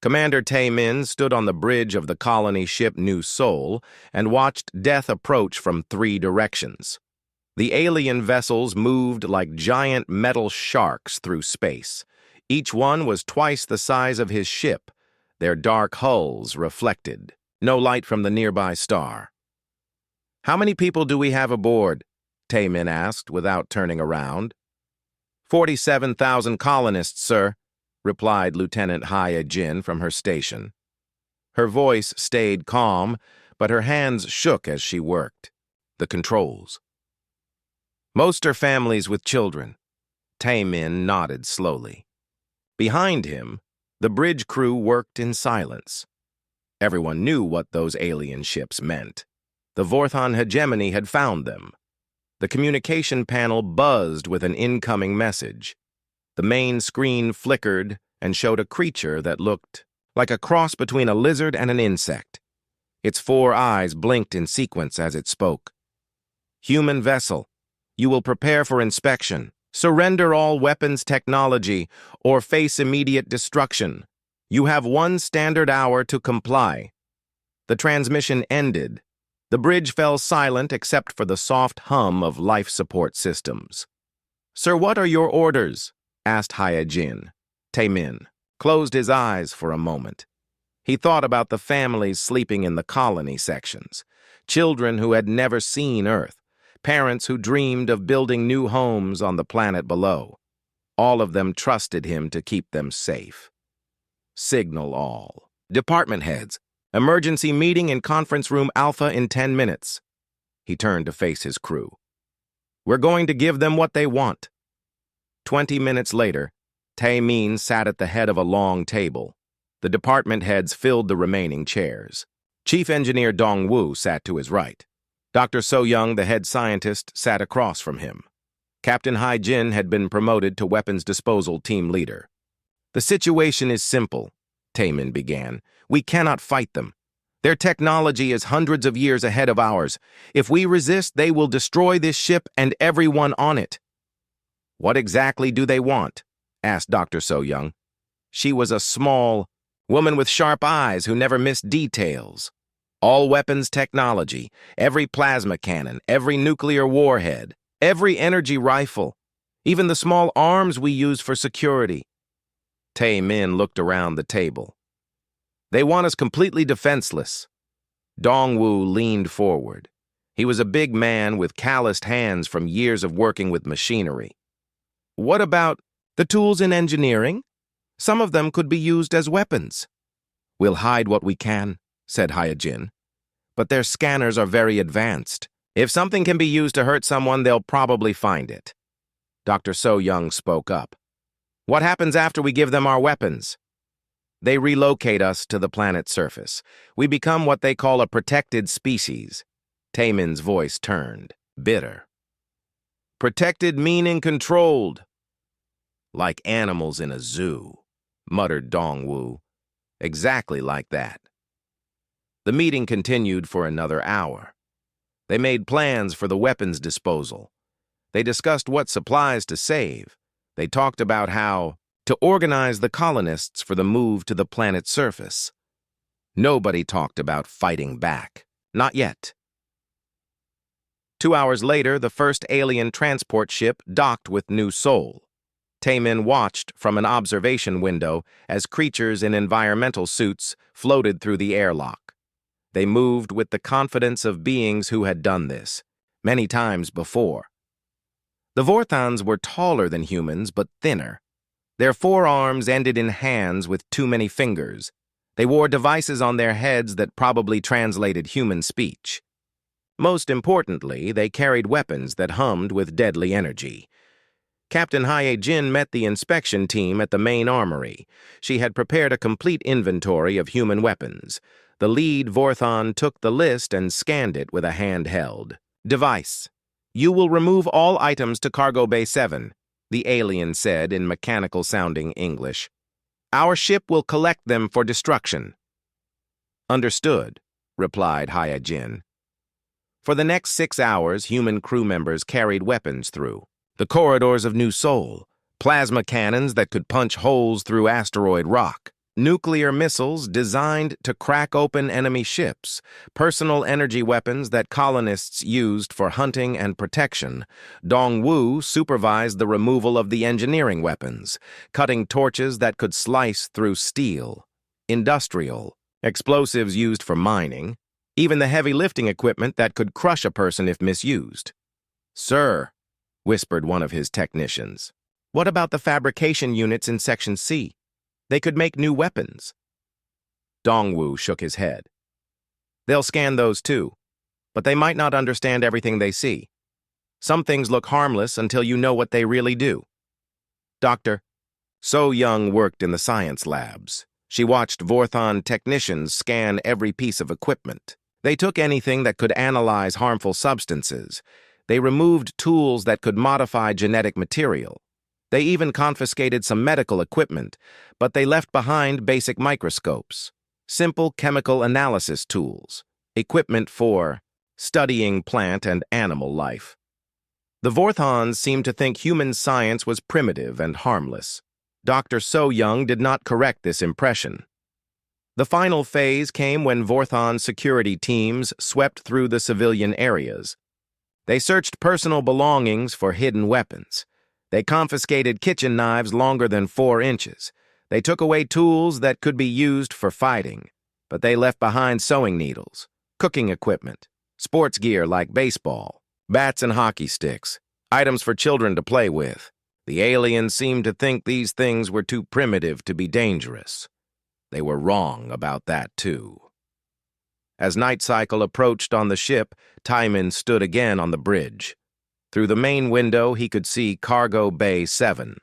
Commander Tae-min stood on the bridge of the colony ship New Seoul and watched death approach from 3 directions. The alien vessels moved like giant metal sharks through space. Each one was twice the size of his ship, their dark hulls reflected. No light from the nearby star. "How many people do we have aboard?" Tae-min asked without turning around. 47,000 colonists, sir," replied Lieutenant Hye-jin from her station. Her voice stayed calm, but her hands shook as she worked. The controls. "Most are families with children." Tae-min nodded slowly. Behind him, the bridge crew worked in silence. Everyone knew what those alien ships meant. The Vorthon hegemony had found them. The communication panel buzzed with an incoming message. The main screen flickered and showed a creature that looked like a cross between a lizard and an insect. Its 4 eyes blinked in sequence as it spoke. "Human vessel, you will prepare for inspection. Surrender all weapons technology or face immediate destruction. You have 1 standard hour to comply." The transmission ended. The bridge fell silent except for the soft hum of life support systems. "Sir, what are your orders?" asked Hye-jin. Tae-min closed his eyes for a moment. He thought about the families sleeping in the colony sections, children who had never seen Earth, parents who dreamed of building new homes on the planet below. All of them trusted him to keep them safe. "Signal all. Department heads. Emergency meeting in conference room Alpha in 10 minutes. He turned to face his crew. "We're going to give them what they want." 20 minutes later, Tae-min sat at the head of a long table. The department heads filled the remaining chairs. Chief Engineer Dong-woo sat to his right. Dr. So-young, the head scientist, sat across from him. Captain Hye-jin had been promoted to weapons disposal team leader. "The situation is simple," Tae-min began. "We cannot fight them. Their technology is hundreds of years ahead of ours. If we resist, they will destroy this ship and everyone on it." "What exactly do they want?" asked Dr. So-young. She was a small woman with sharp eyes who never missed details. "All weapons technology, every plasma cannon, every nuclear warhead, every energy rifle, even the small arms we use for security." Tae-min looked around the table. "They want us completely defenseless." Dong-woo leaned forward. He was a big man with calloused hands from years of working with machinery. "What about the tools in engineering? Some of them could be used as weapons." "We'll hide what we can," said Hye-jin. "But their scanners are very advanced. If something can be used to hurt someone, they'll probably find it." Dr. So-young spoke up. "What happens after we give them our weapons?" "They relocate us to the planet's surface. We become what they call a protected species." Tae-min's voice turned, bitter. "Protected meaning controlled." "Like animals in a zoo," muttered Dong-woo. "Exactly like that." The meeting continued for another hour. They made plans for the weapons disposal. They discussed what supplies to save. They talked about how to organize the colonists for the move to the planet's surface. Nobody talked about fighting back. Not yet. 2 hours later, the first alien transport ship docked with New Seoul. Tae-min watched from an observation window as creatures in environmental suits floated through the airlock. They moved with the confidence of beings who had done this many times before. The Vorthons were taller than humans, but thinner. Their forearms ended in hands with too many fingers. They wore devices on their heads that probably translated human speech. Most importantly, they carried weapons that hummed with deadly energy. Captain Hye-jin met the inspection team at the main armory. She had prepared a complete inventory of human weapons. The lead Vorthon took the list and scanned it with a handheld device. "You will remove all items to Cargo Bay 7, the alien said in mechanical-sounding English. "Our ship will collect them for destruction." "Understood," replied Hye-jin. For the next 6 hours, human crew members carried weapons through the corridors of New Seoul, plasma cannons that could punch holes through asteroid rock, Nuclear missiles designed to crack open enemy ships, personal energy weapons that colonists used for hunting and protection. Dongwu supervised the removal of the engineering weapons, cutting torches that could slice through steel. Industrial, explosives used for mining, even the heavy lifting equipment that could crush a person if misused. "Sir," whispered one of his technicians, "what about the fabrication units in Section C? They could make new weapons." Dongwu shook his head. "They'll scan those too, but they might not understand everything they see. Some things look harmless until you know what they really do." Dr. So Young worked in the science labs. She watched Vorthon technicians scan every piece of equipment. They took anything that could analyze harmful substances. They removed tools that could modify genetic material. They even confiscated some medical equipment, but they left behind basic microscopes, simple chemical analysis tools, equipment for studying plant and animal life. The Vorthons seemed to think human science was primitive and harmless. Dr. So Young did not correct this impression. The final phase came when Vorthon security teams swept through the civilian areas. They searched personal belongings for hidden weapons. They confiscated kitchen knives longer than 4 inches. They took away tools that could be used for fighting, but they left behind sewing needles, cooking equipment, sports gear like baseball, bats and hockey sticks, items for children to play with. The aliens seemed to think these things were too primitive to be dangerous. They were wrong about that, too. As night cycle approached on the ship, Taimin stood again on the bridge. Through the main window, he could see Cargo Bay 7.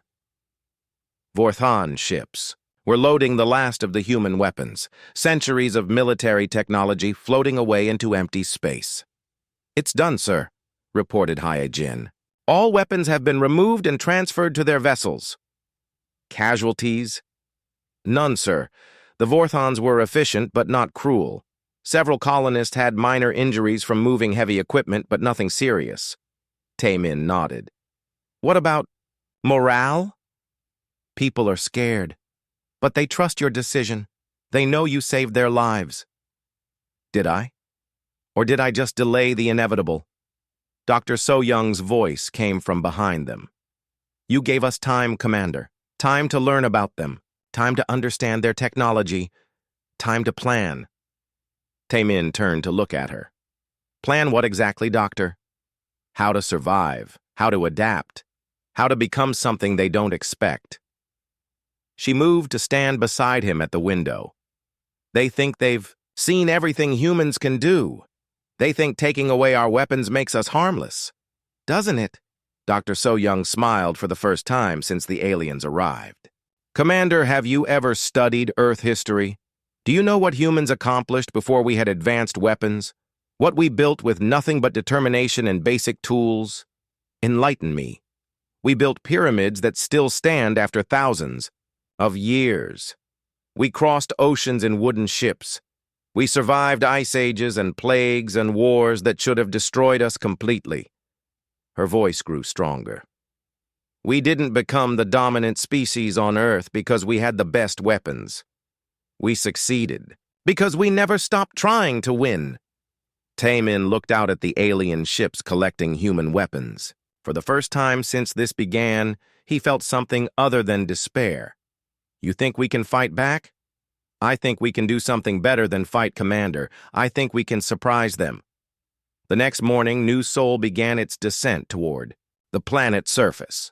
Vorthon ships were loading the last of the human weapons, centuries of military technology floating away into empty space. "It's done, sir," reported Hyajin. "All weapons have been removed and transferred to their vessels." "Casualties?" "None, sir. The Vorthons were efficient but not cruel. Several colonists had minor injuries from moving heavy equipment, but nothing serious." Taimin nodded. "What about morale?" "People are scared, but they trust your decision. They know you saved their lives." "Did I? Or did I just delay the inevitable?" Dr. So Young's voice came from behind them. "You gave us time, Commander. Time to learn about them. Time to understand their technology. Time to plan." Taimin turned to look at her. "Plan what exactly, Doctor?" "How to survive, how to adapt, how to become something they don't expect." She moved to stand beside him at the window. "They think they've seen everything humans can do. They think taking away our weapons makes us harmless. Doesn't it?" Dr. So Young smiled for the first time since the aliens arrived. "Commander, have you ever studied Earth history? Do you know what humans accomplished before we had advanced weapons? What we built with nothing but determination and basic tools? Enlighten me. We built pyramids that still stand after thousands of years. We crossed oceans in wooden ships. We survived ice ages and plagues and wars that should have destroyed us completely." Her voice grew stronger. "We didn't become the dominant species on Earth because we had the best weapons. We succeeded because we never stopped trying to win." Taimin looked out at the alien ships collecting human weapons. For the first time since this began, he felt something other than despair. "You think we can fight back?" "I think we can do something better than fight, Commander. I think we can surprise them." The next morning, New Sol began its descent toward the planet's surface.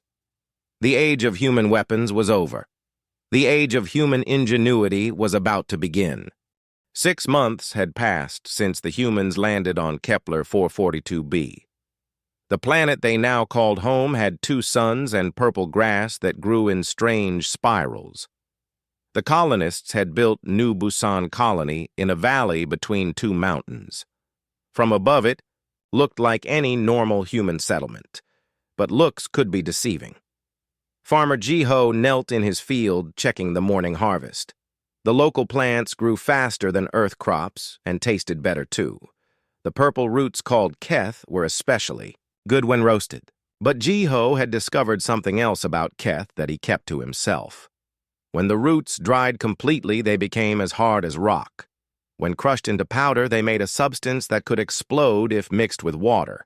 The age of human weapons was over. The age of human ingenuity was about to begin. 6 months had passed since the humans landed on Kepler 442b. The planet they now called home had 2 suns and purple grass that grew in strange spirals. The colonists had built New Busan Colony in a valley between 2 mountains. From above it, looked like any normal human settlement, but looks could be deceiving. Farmer Jiho knelt in his field checking the morning harvest. The local plants grew faster than Earth crops and tasted better too. The purple roots called keth were especially good when roasted. But Jiho had discovered something else about keth that he kept to himself. When the roots dried completely, they became as hard as rock. When crushed into powder, they made a substance that could explode if mixed with water.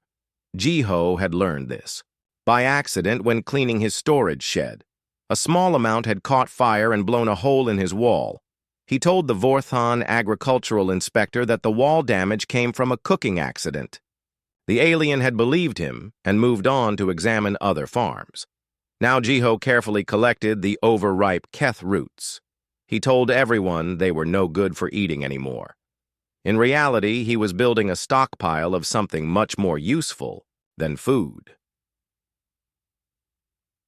Jiho had learned this by accident when cleaning his storage shed. A small amount had caught fire and blown a hole in his wall. He told the Vorthon agricultural inspector that the wall damage came from a cooking accident. The alien had believed him and moved on to examine other farms. Now Jiho carefully collected the overripe keth roots. He told everyone they were no good for eating anymore. In reality, he was building a stockpile of something much more useful than food.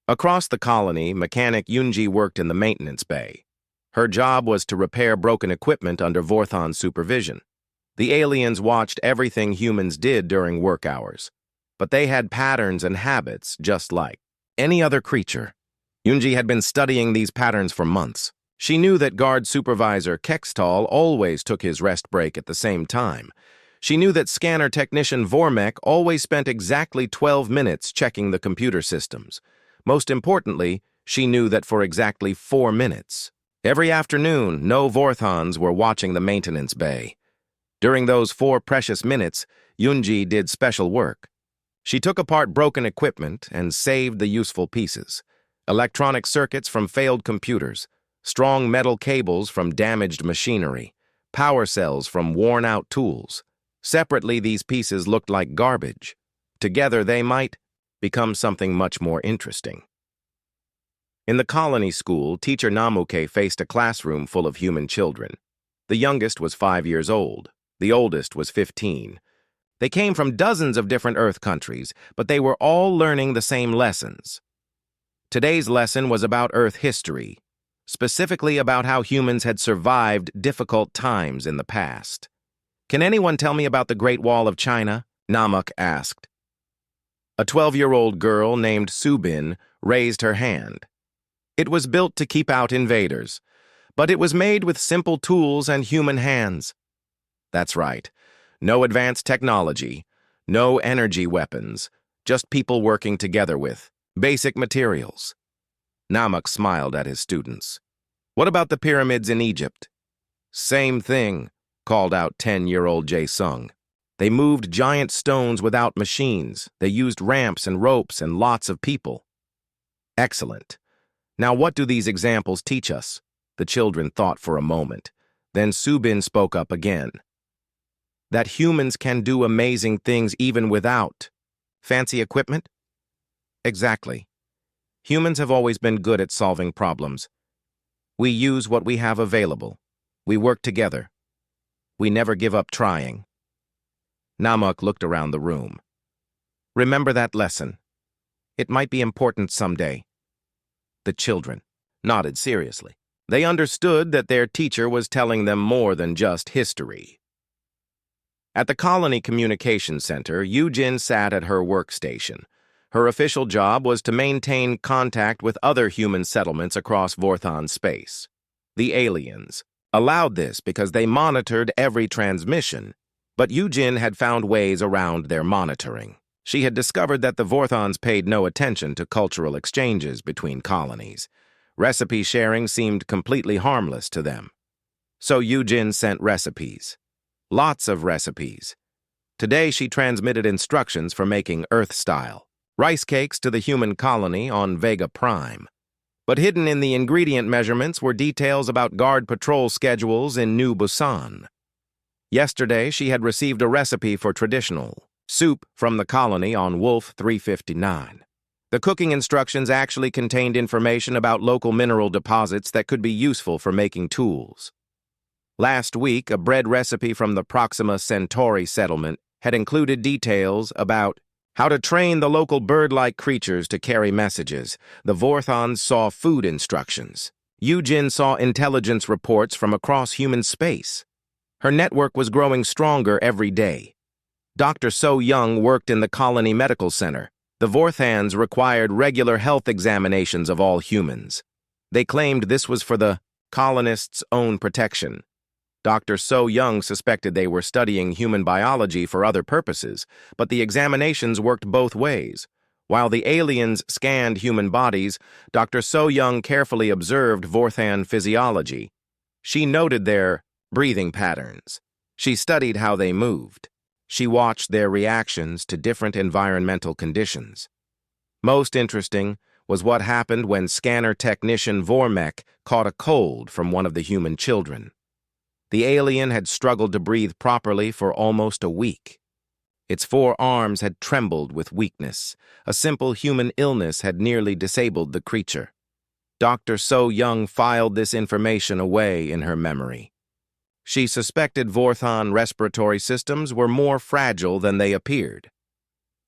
Across the colony, mechanic Yunji worked in the maintenance bay. Her job was to repair broken equipment under Vorthon's supervision. The aliens watched everything humans did during work hours, but they had patterns and habits just like any other creature. Yunji had been studying these patterns for months. She knew that guard supervisor Kextal always took his rest break at the same time. She knew that scanner technician Vormek always spent exactly 12 minutes checking the computer systems. Most importantly, she knew that for exactly 4 minutes. Every afternoon, no Vorthons were watching the maintenance bay. During those 4 precious minutes, Yunji did special work. She took apart broken equipment and saved the useful pieces. Electronic circuits from failed computers, strong metal cables from damaged machinery, power cells from worn-out tools. Separately, these pieces looked like garbage. Together, they might become something much more interesting. In the colony school, teacher Namuke faced a classroom full of human children. The youngest was 5 years old. The oldest was 15. They came from dozens of different Earth countries, but they were all learning the same lessons. Today's lesson was about Earth history, specifically about how humans had survived difficult times in the past. "Can anyone tell me about the Great Wall of China?" Namuk asked. A 12-year-old girl named Subin raised her hand. It was built to keep out invaders, but it was made with simple tools and human hands. That's right. No advanced technology, no energy weapons, just people working together with basic materials. Namuk smiled at his students. "What about the pyramids in Egypt?" "Same thing," called out 10-year-old Jae-sung. They moved giant stones without machines. They used ramps and ropes and lots of people. Excellent. Now what do these examples teach us? The children thought for a moment. Then Subin spoke up again. That humans can do amazing things even without fancy equipment? Exactly. Humans have always been good at solving problems. We use what we have available. We work together. We never give up trying. Namuk looked around the room. Remember that lesson. It might be important someday. The children nodded seriously. They understood that their teacher was telling them more than just history. At the Colony Communication Center, Yujin sat at her workstation. Her official job was to maintain contact with other human settlements across Vorthon space. The aliens allowed this because they monitored every transmission, but Yujin had found ways around their monitoring. She had discovered that the Vorthons paid no attention to cultural exchanges between colonies. Recipe sharing seemed completely harmless to them. So Yujin sent recipes. Lots of recipes. Today she transmitted instructions for making Earth-style rice cakes to the human colony on Vega Prime. But hidden in the ingredient measurements were details about guard patrol schedules in New Busan. Yesterday she had received a recipe for traditional soup from the colony on Wolf 359. The cooking instructions actually contained information about local mineral deposits that could be useful for making tools. Last week, a bread recipe from the Proxima Centauri settlement had included details about how to train the local bird-like creatures to carry messages. The Vorthons saw food instructions. Yujin saw intelligence reports from across human space. Her network was growing stronger every day. Dr. So Young worked in the Colony Medical Center. The Vorthans required regular health examinations of all humans. They claimed this was for the colonists' own protection. Dr. So Young suspected they were studying human biology for other purposes, but the examinations worked both ways. While the aliens scanned human bodies, Dr. So-Young carefully observed Vorthan physiology. She noted their breathing patterns. She studied how they moved. She watched their reactions to different environmental conditions. Most interesting was what happened when scanner technician Vormek caught a cold from one of the human children. The alien had struggled to breathe properly for almost a week. Its 4 arms had trembled with weakness. A simple human illness had nearly disabled the creature. Dr. So-Young filed this information away in her memory. She suspected Vorthan respiratory systems were more fragile than they appeared.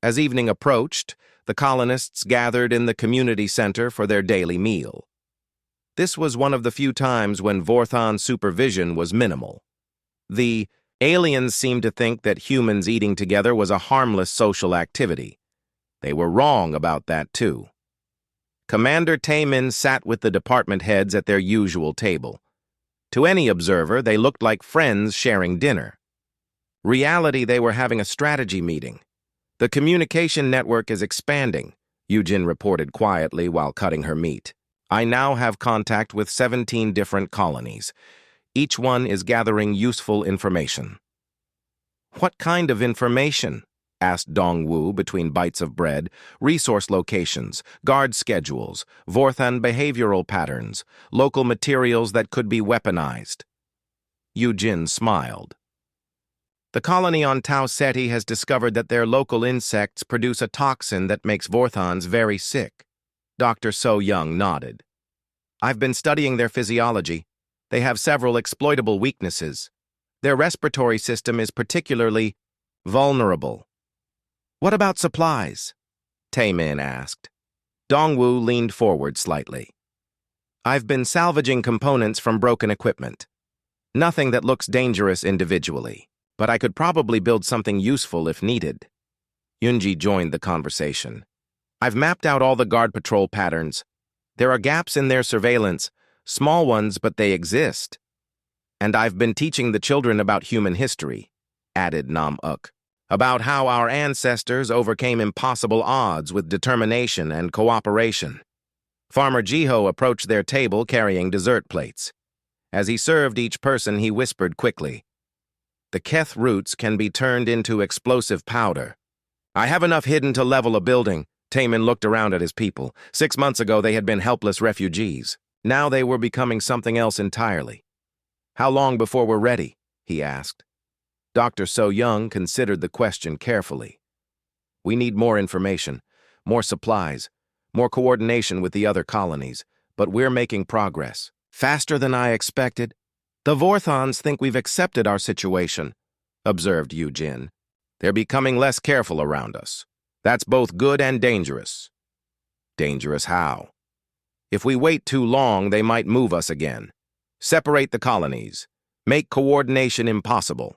As evening approached, the colonists gathered in the community center for their daily meal. This was one of the few times when Vorthan supervision was minimal. The aliens seemed to think that humans eating together was a harmless social activity. They were wrong about that, too. Commander Taemin sat with the department heads at their usual table. To any observer, they looked like friends sharing dinner. Reality, they were having a strategy meeting. The communication network is expanding, Yujin reported quietly while cutting her meat. I now have contact with 17 different colonies. Each one is gathering useful information. What kind of information? Asked Dongwu between bites of bread. Resource locations, guard schedules, Vorthan behavioral patterns, local materials that could be weaponized. Yujin smiled. The colony on Tau Ceti has discovered that their local insects produce a toxin that makes Vorthans very sick. Dr. So-Young nodded. I've been studying their physiology. They have several exploitable weaknesses. Their respiratory system is particularly vulnerable. What about supplies? Taemin asked. Dongwu leaned forward slightly. I've been salvaging components from broken equipment. Nothing that looks dangerous individually, but I could probably build something useful if needed. Yunji joined the conversation. I've mapped out all the guard patrol patterns. There are gaps in their surveillance, small ones, but they exist. And I've been teaching the children about human history, added Nam-uk, about how our ancestors overcame impossible odds with determination and cooperation. Farmer Jiho approached their table carrying dessert plates. As he served each person, he whispered quickly, "The keth roots can be turned into explosive powder. I have enough hidden to level a building." Taemin looked around at his people. 6 months ago, they had been helpless refugees. Now they were becoming something else entirely. How long before we're ready? He asked. Dr. So-Young considered the question carefully. We need more information, more supplies, more coordination with the other colonies, but we're making progress. Faster than I expected. The Vorthans think we've accepted our situation, observed Yujin. They're becoming less careful around us. That's both good and dangerous. Dangerous how? If we wait too long, they might move us again. Separate the colonies. Make coordination impossible.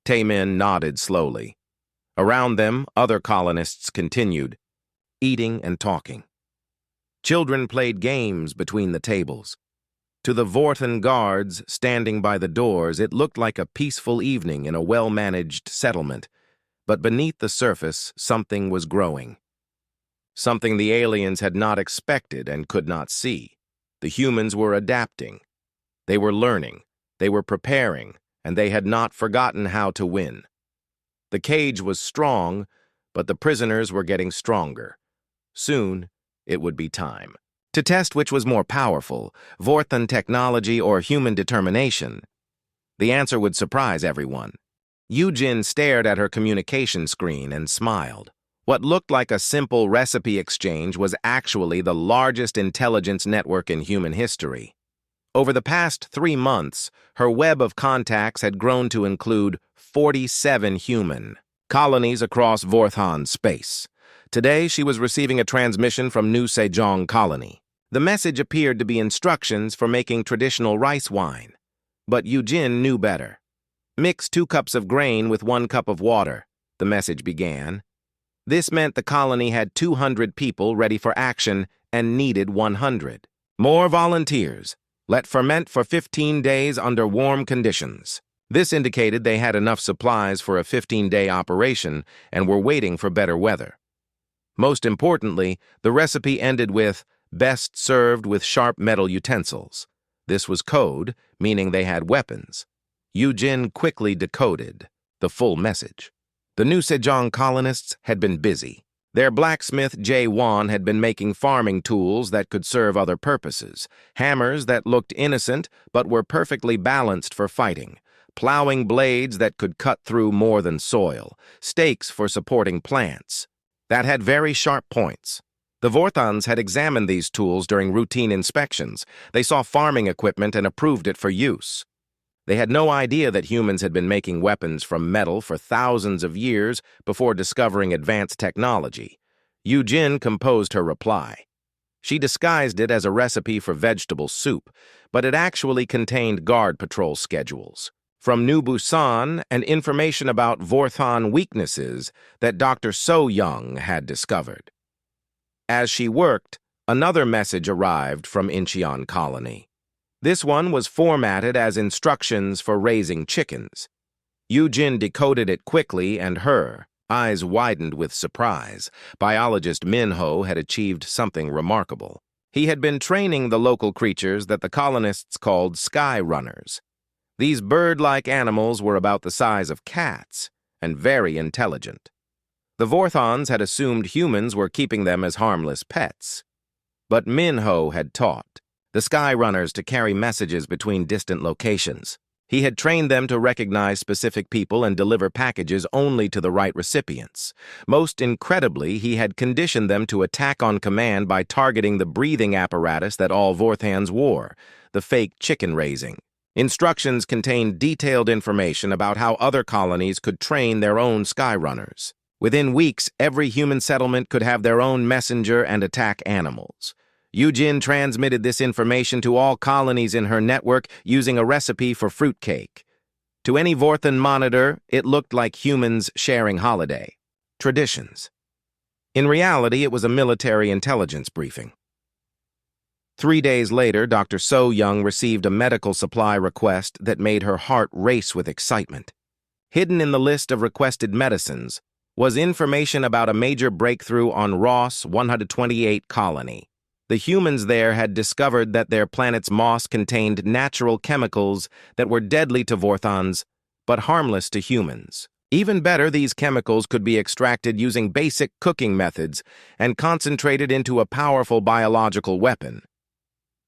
Taemin nodded slowly. Around them, other colonists continued, eating and talking. Children played games between the tables. To the Vorthan guards standing by the doors, it looked like a peaceful evening in a well-managed settlement. But beneath the surface, something was growing. Something the aliens had not expected and could not see. The humans were adapting. They were learning. They were preparing, and they had not forgotten how to win. The cage was strong, but the prisoners were getting stronger. Soon, it would be time to test which was more powerful, Vorthan technology or human determination. The answer would surprise everyone. Yujin stared at her communication screen and smiled. What looked like a simple recipe exchange was actually the largest intelligence network in human history. Over the past 3 months, her web of contacts had grown to include 47 human colonies across Vorthan space. Today, she was receiving a transmission from New Sejong Colony. The message appeared to be instructions for making traditional rice wine. But Yujin knew better. Mix 2 cups of grain with 1 cup of water, the message began. This meant the colony had 200 people ready for action and needed 100. More volunteers. Let ferment for 15 days under warm conditions. This indicated they had enough supplies for a 15-day operation and were waiting for better weather. Most importantly, the recipe ended with "best served with sharp metal utensils." This was code, meaning they had weapons. Jin quickly decoded the full message. The New Sejong colonists had been busy. Their blacksmith, Jae-won, had been making farming tools that could serve other purposes, hammers that looked innocent but were perfectly balanced for fighting, plowing blades that could cut through more than soil, stakes for supporting plants that had very sharp points. The Vorthons had examined these tools during routine inspections. They saw farming equipment and approved it for use. They had no idea that humans had been making weapons from metal for thousands of years before discovering advanced technology. Jin composed her reply. She disguised it as a recipe for vegetable soup, but it actually contained guard patrol schedules from New Busan and information about Vorthon weaknesses that Dr. So Young had discovered. As she worked, another message arrived from Incheon Colony. This one was formatted as instructions for raising chickens. Jin decoded it quickly, and her eyes widened with surprise. Biologist Min-ho had achieved something remarkable. He had been training the local creatures that the colonists called sky runners. These bird-like animals were about the size of cats and very intelligent. The Vorthons had assumed humans were keeping them as harmless pets. But Min-ho had taught the sky runners to carry messages between distant locations. He had trained them to recognize specific people and deliver packages only to the right recipients. Most incredibly, he had conditioned them to attack on command by targeting the breathing apparatus that all Vorthans wore, the fake chicken raising. Instructions contained detailed information about how other colonies could train their own sky runners. Within weeks, every human settlement could have their own messenger and attack animals. Jin transmitted this information to all colonies in her network using a recipe for fruitcake. To any Vorthon monitor, it looked like humans sharing holiday traditions. In reality, it was a military intelligence briefing. 3 days later, Dr. So Young received a medical supply request that made her heart race with excitement. Hidden in the list of requested medicines was information about a major breakthrough on Ross 128 colony. The humans there had discovered that their planet's moss contained natural chemicals that were deadly to Vorthons, but harmless to humans. Even better, these chemicals could be extracted using basic cooking methods and concentrated into a powerful biological weapon.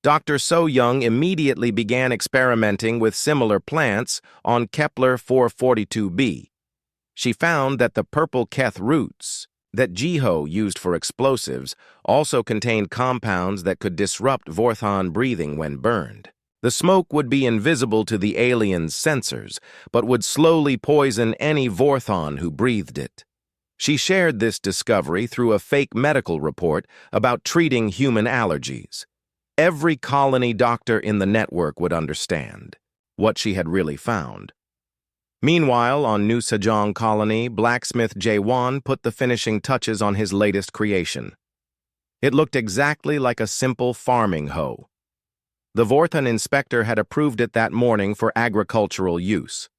Dr. So Young immediately began experimenting with similar plants on Kepler 442b. She found that the purple keth roots that Jiho used for explosives also contained compounds that could disrupt Vorthon breathing when burned. The smoke would be invisible to the aliens' sensors, but would slowly poison any Vorthon who breathed it. She shared this discovery through a fake medical report about treating human allergies. Every colony doctor in the network would understand what she had really found. Meanwhile, on New Sejong Colony, blacksmith Jae-won put the finishing touches on his latest creation. It looked exactly like a simple farming hoe. The Vorthon inspector had approved it that morning for agricultural use.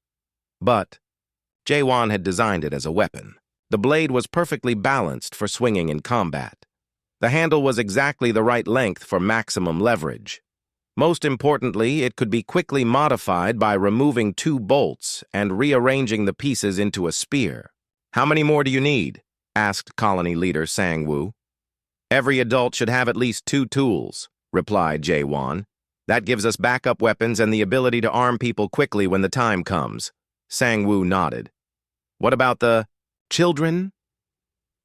But Jae-won had designed it as a weapon. The blade was perfectly balanced for swinging in combat. The handle was exactly the right length for maximum leverage. Most importantly, it could be quickly modified by removing 2 bolts and rearranging the pieces into a spear. "How many more do you need?" asked colony leader Sang-woo. "Every adult should have at least 2 tools," replied Jae-won. "That gives us backup weapons and the ability to arm people quickly when the time comes." Sang-woo nodded. "What about the children?"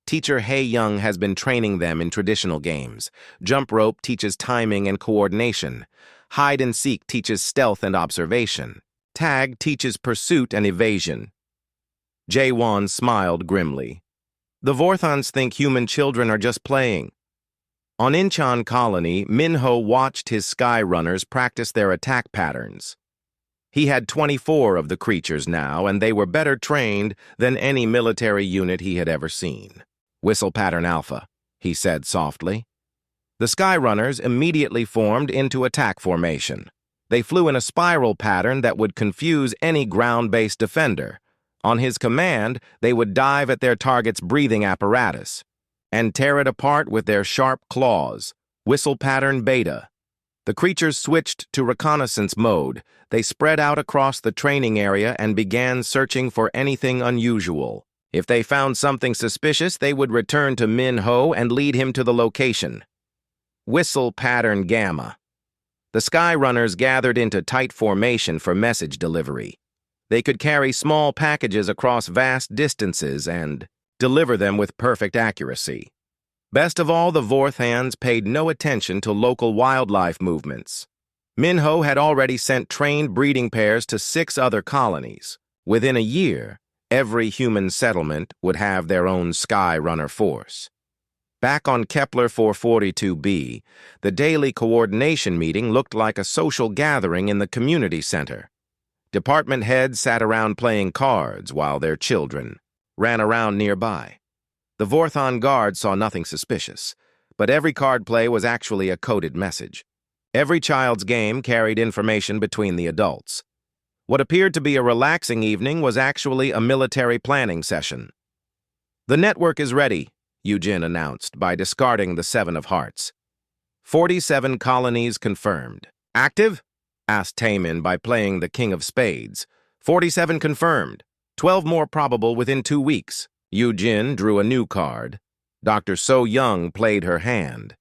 Teacher Hae-young has been training them in traditional games. Jump rope teaches timing and coordination. Hide and seek teaches stealth and observation. Tag teaches pursuit and evasion. Jae-won smiled grimly. "The Vorthons think human children are just playing." On Incheon Colony, Min-ho watched his sky runners practice their attack patterns. He had 24 of the creatures now, and they were better trained than any military unit he had ever seen. "Whistle pattern alpha," he said softly. The sky runners immediately formed into attack formation. They flew in a spiral pattern that would confuse any ground-based defender. On his command, they would dive at their target's breathing apparatus. and tear it apart with their sharp claws. Whistle pattern beta. The creatures switched to reconnaissance mode. They spread out across the training area and began searching for anything unusual. If they found something suspicious, they would return to Min-Ho and lead him to the location. Whistle pattern gamma. The Sky Runners gathered into tight formation for message delivery. They could carry small packages across vast distances and deliver them with perfect accuracy. Best of all, the Vorthans paid no attention to local wildlife movements. Min-Ho had already sent trained breeding pairs to 6 other colonies. Within a year, every human settlement would have their own Sky Runner force. Back on Kepler 442b, the daily coordination meeting looked like a social gathering in the community center. Department heads sat around playing cards while their children ran around nearby. The Vorthon guard saw nothing suspicious, but every card play was actually a coded message. Every child's game carried information between the adults. What appeared to be a relaxing evening was actually a military planning session. "The network is ready," Eugene announced by discarding the 7 of hearts. 47 colonies confirmed. "Active?" asked Taemin by playing the King of Spades. 47 confirmed. 12 more probable within 2 weeks. Eugene drew a new card. Dr. So Young played her hand.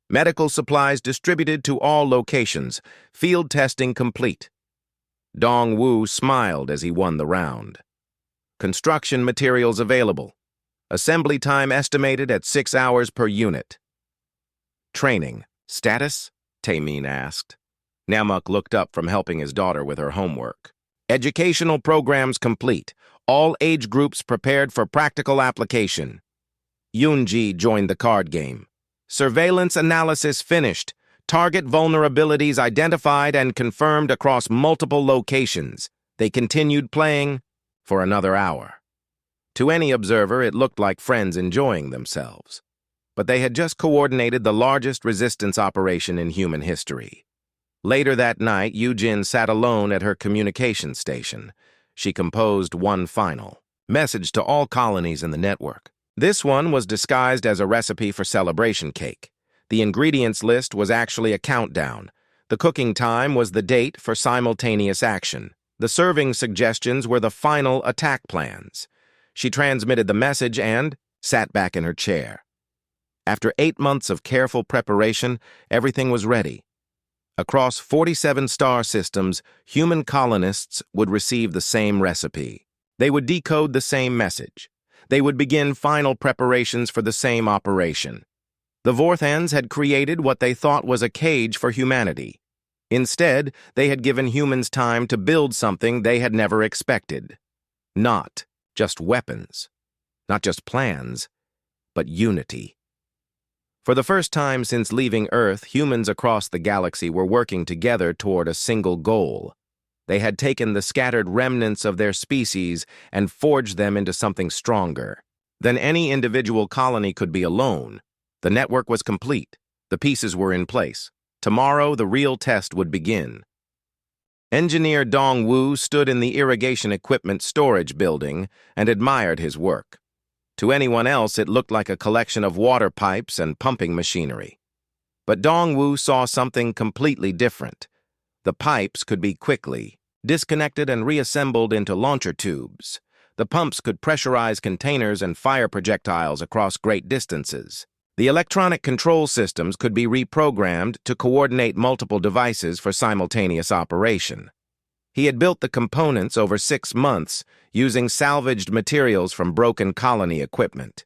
Medical supplies distributed to all locations. Field testing complete. Dong Wu smiled as he won the round. Construction materials available. Assembly time estimated at 6 hours per unit. Training. Status? Taemin asked. Namuk looked up from helping his daughter with her homework. Educational programs complete. All age groups prepared for practical application. Yoonji joined the card game. Surveillance analysis finished. Target vulnerabilities identified and confirmed across multiple locations. They continued playing for another hour. To any observer, it looked like friends enjoying themselves. But they had just coordinated the largest resistance operation in human history. Later that night, Eugene sat alone at her communication station. She composed one final message to all colonies in the network. This one was disguised as a recipe for celebration cake. The ingredients list was actually a countdown. The cooking time was the date for simultaneous action. The serving suggestions were the final attack plans. She transmitted the message and sat back in her chair. After 8 months of careful preparation, everything was ready. Across 47 star systems, human colonists would receive the same recipe. They would decode the same message. They would begin final preparations for the same operation. The Vorthans had created what they thought was a cage for humanity. Instead, they had given humans time to build something they had never expected. Not just weapons, not just plans, but unity. For the first time since leaving Earth, humans across the galaxy were working together toward a single goal. They had taken the scattered remnants of their species and forged them into something stronger than any individual colony could be alone. The network was complete. The pieces were in place. Tomorrow, the real test would begin. Engineer Dong Wu stood in the irrigation equipment storage building and admired his work. To anyone else, it looked like a collection of water pipes and pumping machinery. But Dong Wu saw something completely different. The pipes could be quickly disconnected and reassembled into launcher tubes. The pumps could pressurize containers and fire projectiles across great distances. The electronic control systems could be reprogrammed to coordinate multiple devices for simultaneous operation. He had built the components over 6 months using salvaged materials from broken colony equipment.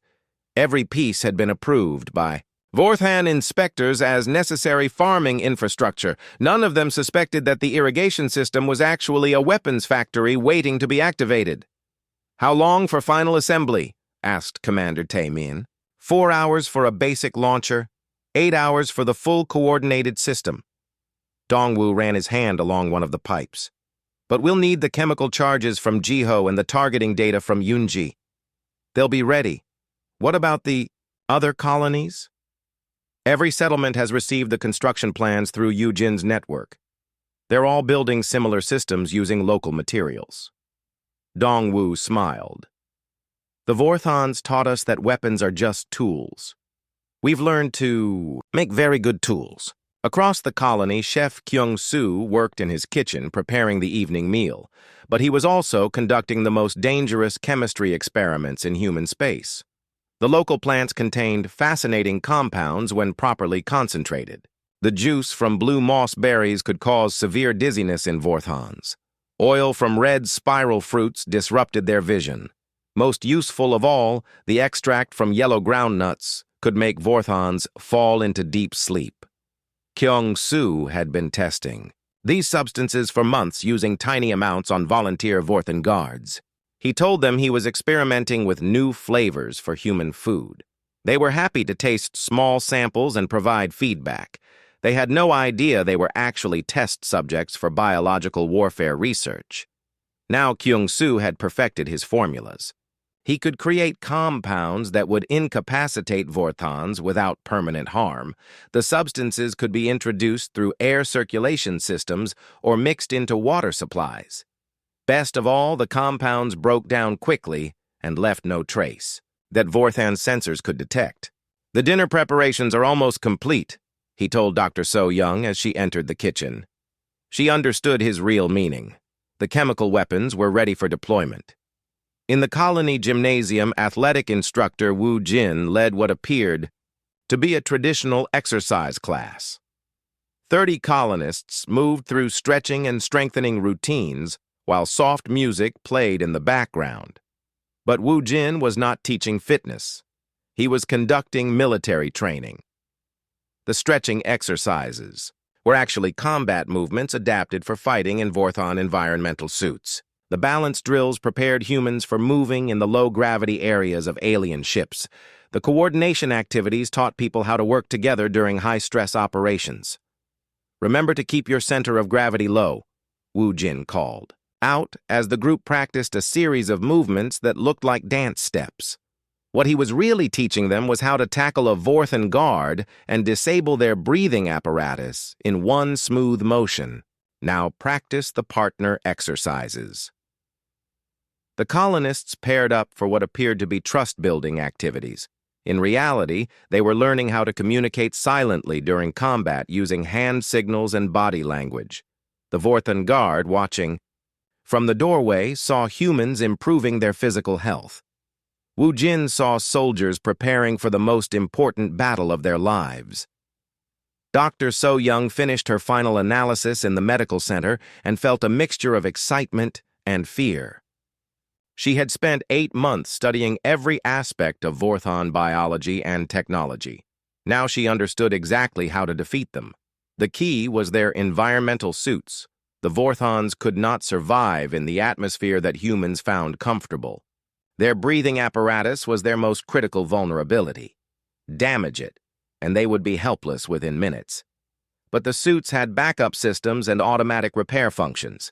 Every piece had been approved by Vorthan inspectors as necessary farming infrastructure. None of them suspected that the irrigation system was actually a weapons factory waiting to be activated. "How long for final assembly?" asked Commander Taemin. 4 hours for a basic launcher, 8 hours for the full coordinated system. Dongwu ran his hand along one of the pipes. "But we'll need the chemical charges from Jiho and the targeting data from Yunji. They'll be ready. What about the other colonies?" "Every settlement has received the construction plans through Eugene's network. They're all building similar systems using local materials." Dongwu smiled. The Vorthons taught us that weapons are just tools. We've learned to make very good tools. Across the colony, Chef Kyung-soo worked in his kitchen preparing the evening meal, but he was also conducting the most dangerous chemistry experiments in human space. The local plants contained fascinating compounds when properly concentrated. The juice from blue moss berries could cause severe dizziness in Vorthons. Oil from red spiral fruits disrupted their vision. Most useful of all, the extract from yellow groundnuts could make Vorthons fall into deep sleep. Kyung-soo had been testing these substances for months using tiny amounts on volunteer Vorthon guards. He told them he was experimenting with new flavors for human food. They were happy to taste small samples and provide feedback. They had no idea they were actually test subjects for biological warfare research. Now Kyung-soo had perfected his formulas. He could create compounds that would incapacitate Vorthons without permanent harm. The substances could be introduced through air circulation systems or mixed into water supplies. Best of all, the compounds broke down quickly and left no trace that Vorthon's sensors could detect. "The dinner preparations are almost complete," he told Dr. So-young as she entered the kitchen. She understood his real meaning. The chemical weapons were ready for deployment. In the colony gymnasium, athletic instructor Woo Jin led what appeared to be a traditional exercise class. 30 colonists moved through stretching and strengthening routines while soft music played in the background. But Woo Jin was not teaching fitness. He was conducting military training. The stretching exercises were actually combat movements adapted for fighting in Vorthon environmental suits. The balance drills prepared humans for moving in the low-gravity areas of alien ships. The coordination activities taught people how to work together during high-stress operations. "Remember to keep your center of gravity low," Woo Jin called out as the group practiced a series of movements that looked like dance steps. What he was really teaching them was how to tackle a Vorthon guard and disable their breathing apparatus in one smooth motion. Now practice the partner exercises. The colonists paired up for what appeared to be trust-building activities. In reality, they were learning how to communicate silently during combat using hand signals and body language. The Vorthon guard, watching from the doorway, saw humans improving their physical health. Woo Jin saw soldiers preparing for the most important battle of their lives. Dr. So-young finished her final analysis in the medical center and felt a mixture of excitement and fear. She had spent 8 months studying every aspect of Vorthon biology and technology. Now she understood exactly how to defeat them. The key was their environmental suits. The Vorthons could not survive in the atmosphere that humans found comfortable. Their breathing apparatus was their most critical vulnerability. Damage it, and they would be helpless within minutes. But the suits had backup systems and automatic repair functions.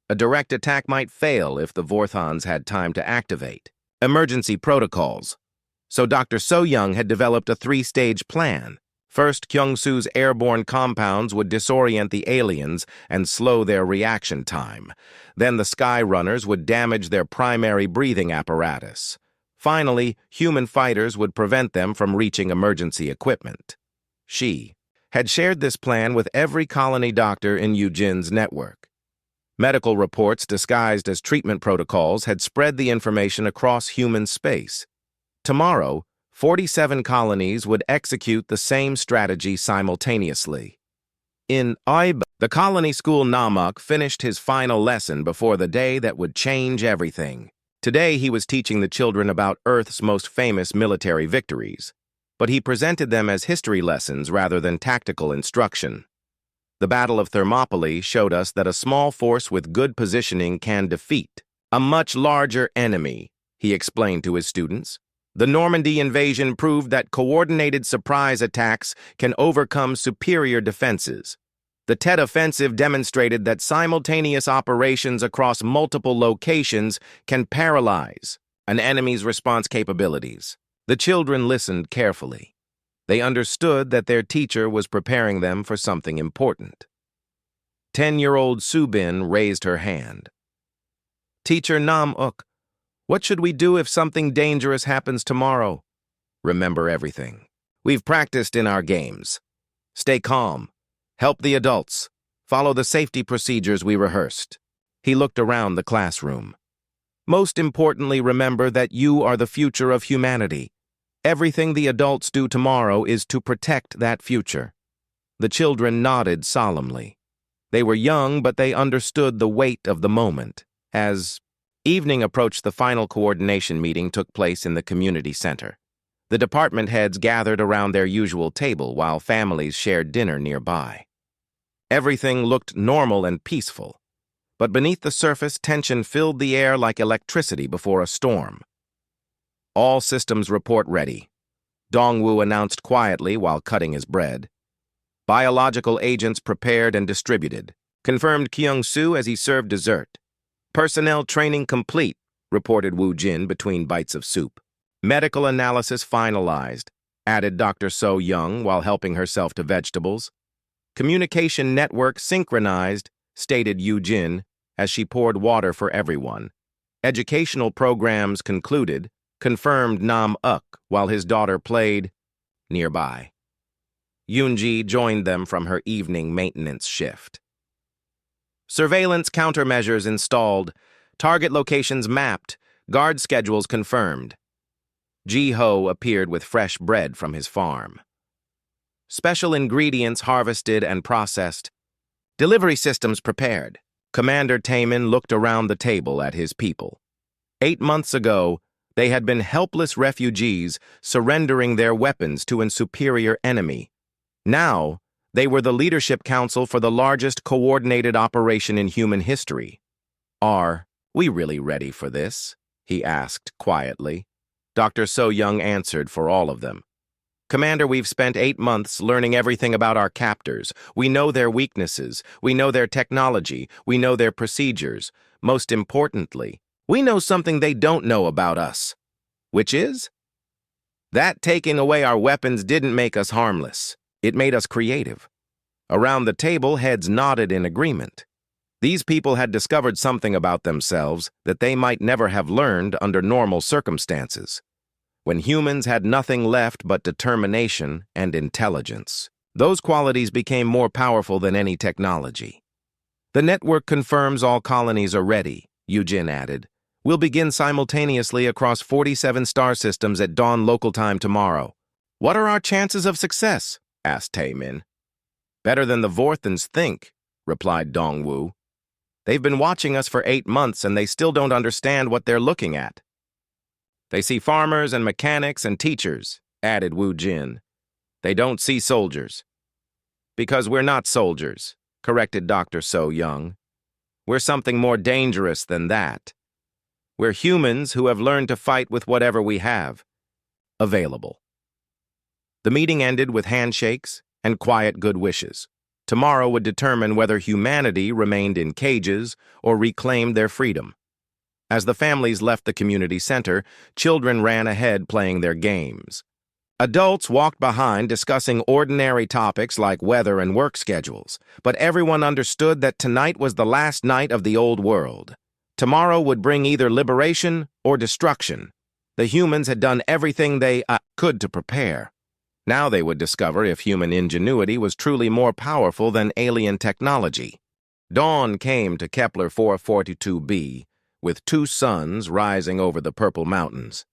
A direct attack might fail if the Vorthons had time to activate. Emergency protocols. So Dr. So-young had developed a 3-stage plan. First, Kyung-soo's airborne compounds would disorient the aliens and slow their reaction time. Then the Sky Runners would damage their primary breathing apparatus. Finally, human fighters would prevent them from reaching emergency equipment. She had shared this plan with every colony doctor in Eugene network. Medical reports disguised as treatment protocols had spread the information across human space. Tomorrow, 47 colonies would execute the same strategy simultaneously. In Aib, the colony school Namuk finished his final lesson before the day that would change everything. Today he was teaching the children about Earth's most famous military victories, but he presented them as history lessons rather than tactical instruction. The Battle of Thermopylae showed us that a small force with good positioning can defeat a much larger enemy, he explained to his students. The Normandy invasion proved that coordinated surprise attacks can overcome superior defenses. The Tet Offensive demonstrated that simultaneous operations across multiple locations can paralyze an enemy's response capabilities. The children listened carefully. They understood that their teacher was preparing them for something important. 10-year-old Subin raised her hand. "Teacher Nam-uk, What should we do if something dangerous happens tomorrow? Remember everything. We've practiced in our games. Stay calm. Help the adults. Follow the safety procedures we rehearsed. He looked around the classroom. Most importantly, remember that you are the future of humanity. Everything the adults do tomorrow is to protect that future. The children nodded solemnly. They were young, but they understood the weight of the moment. As evening approached, the final coordination meeting took place in the community center. The department heads gathered around their usual table while families shared dinner nearby. Everything looked normal and peaceful, but beneath the surface, tension filled the air like electricity before a storm. All systems report ready, Dongwu announced quietly while cutting his bread. Biological agents prepared and distributed, confirmed Kyung-soo as he served dessert. Personnel training complete, reported Woo Jin between bites of soup. Medical analysis finalized, added Dr. So Young while helping herself to vegetables. Communication network synchronized, stated Yu Jin as she poured water for everyone. Educational programs concluded, confirmed Nam Uk while his daughter played nearby. Yoonji joined them from her evening maintenance shift. Surveillance countermeasures installed, target locations mapped, guard schedules confirmed. Ji-ho appeared with fresh bread from his farm. Special ingredients harvested and processed. Delivery systems prepared. Commander Taemin looked around the table at his people. 8 months ago, they had been helpless refugees surrendering their weapons to a superior enemy. Now, they were the leadership council for the largest coordinated operation in human history. Are we really ready for this? He asked quietly. Dr. So Young answered for all of them. Commander, we've spent 8 months learning everything about our captors. We know their weaknesses. We know their technology. We know their procedures. Most importantly, we know something they don't know about us. Which is? That taking away our weapons didn't make us harmless. It made us creative. Around the table, heads nodded in agreement. These people had discovered something about themselves that they might never have learned under normal circumstances. When humans had nothing left but determination and intelligence, those qualities became more powerful than any technology. The network confirms all colonies are ready, Eugene added. We'll begin simultaneously across 47 star systems at dawn local time tomorrow. What are our chances of success? Asked Taemin. Better than the Vorthans think, replied Dongwu. They've been watching us for 8 months and they still don't understand what they're looking at. They see farmers and mechanics and teachers, added Woo Jin. They don't see soldiers. Because we're not soldiers, corrected Dr. So Young. We're something more dangerous than that. We're humans who have learned to fight with whatever we have available. The meeting ended with handshakes and quiet good wishes. Tomorrow would determine whether humanity remained in cages or reclaimed their freedom. As the families left the community center, children ran ahead playing their games. Adults walked behind discussing ordinary topics like weather and work schedules, but everyone understood that tonight was the last night of the old world. Tomorrow would bring either liberation or destruction. The humans had done everything they could to prepare. Now they would discover if human ingenuity was truly more powerful than alien technology. Dawn came to Kepler 442b, with 2 suns rising over the purple mountains.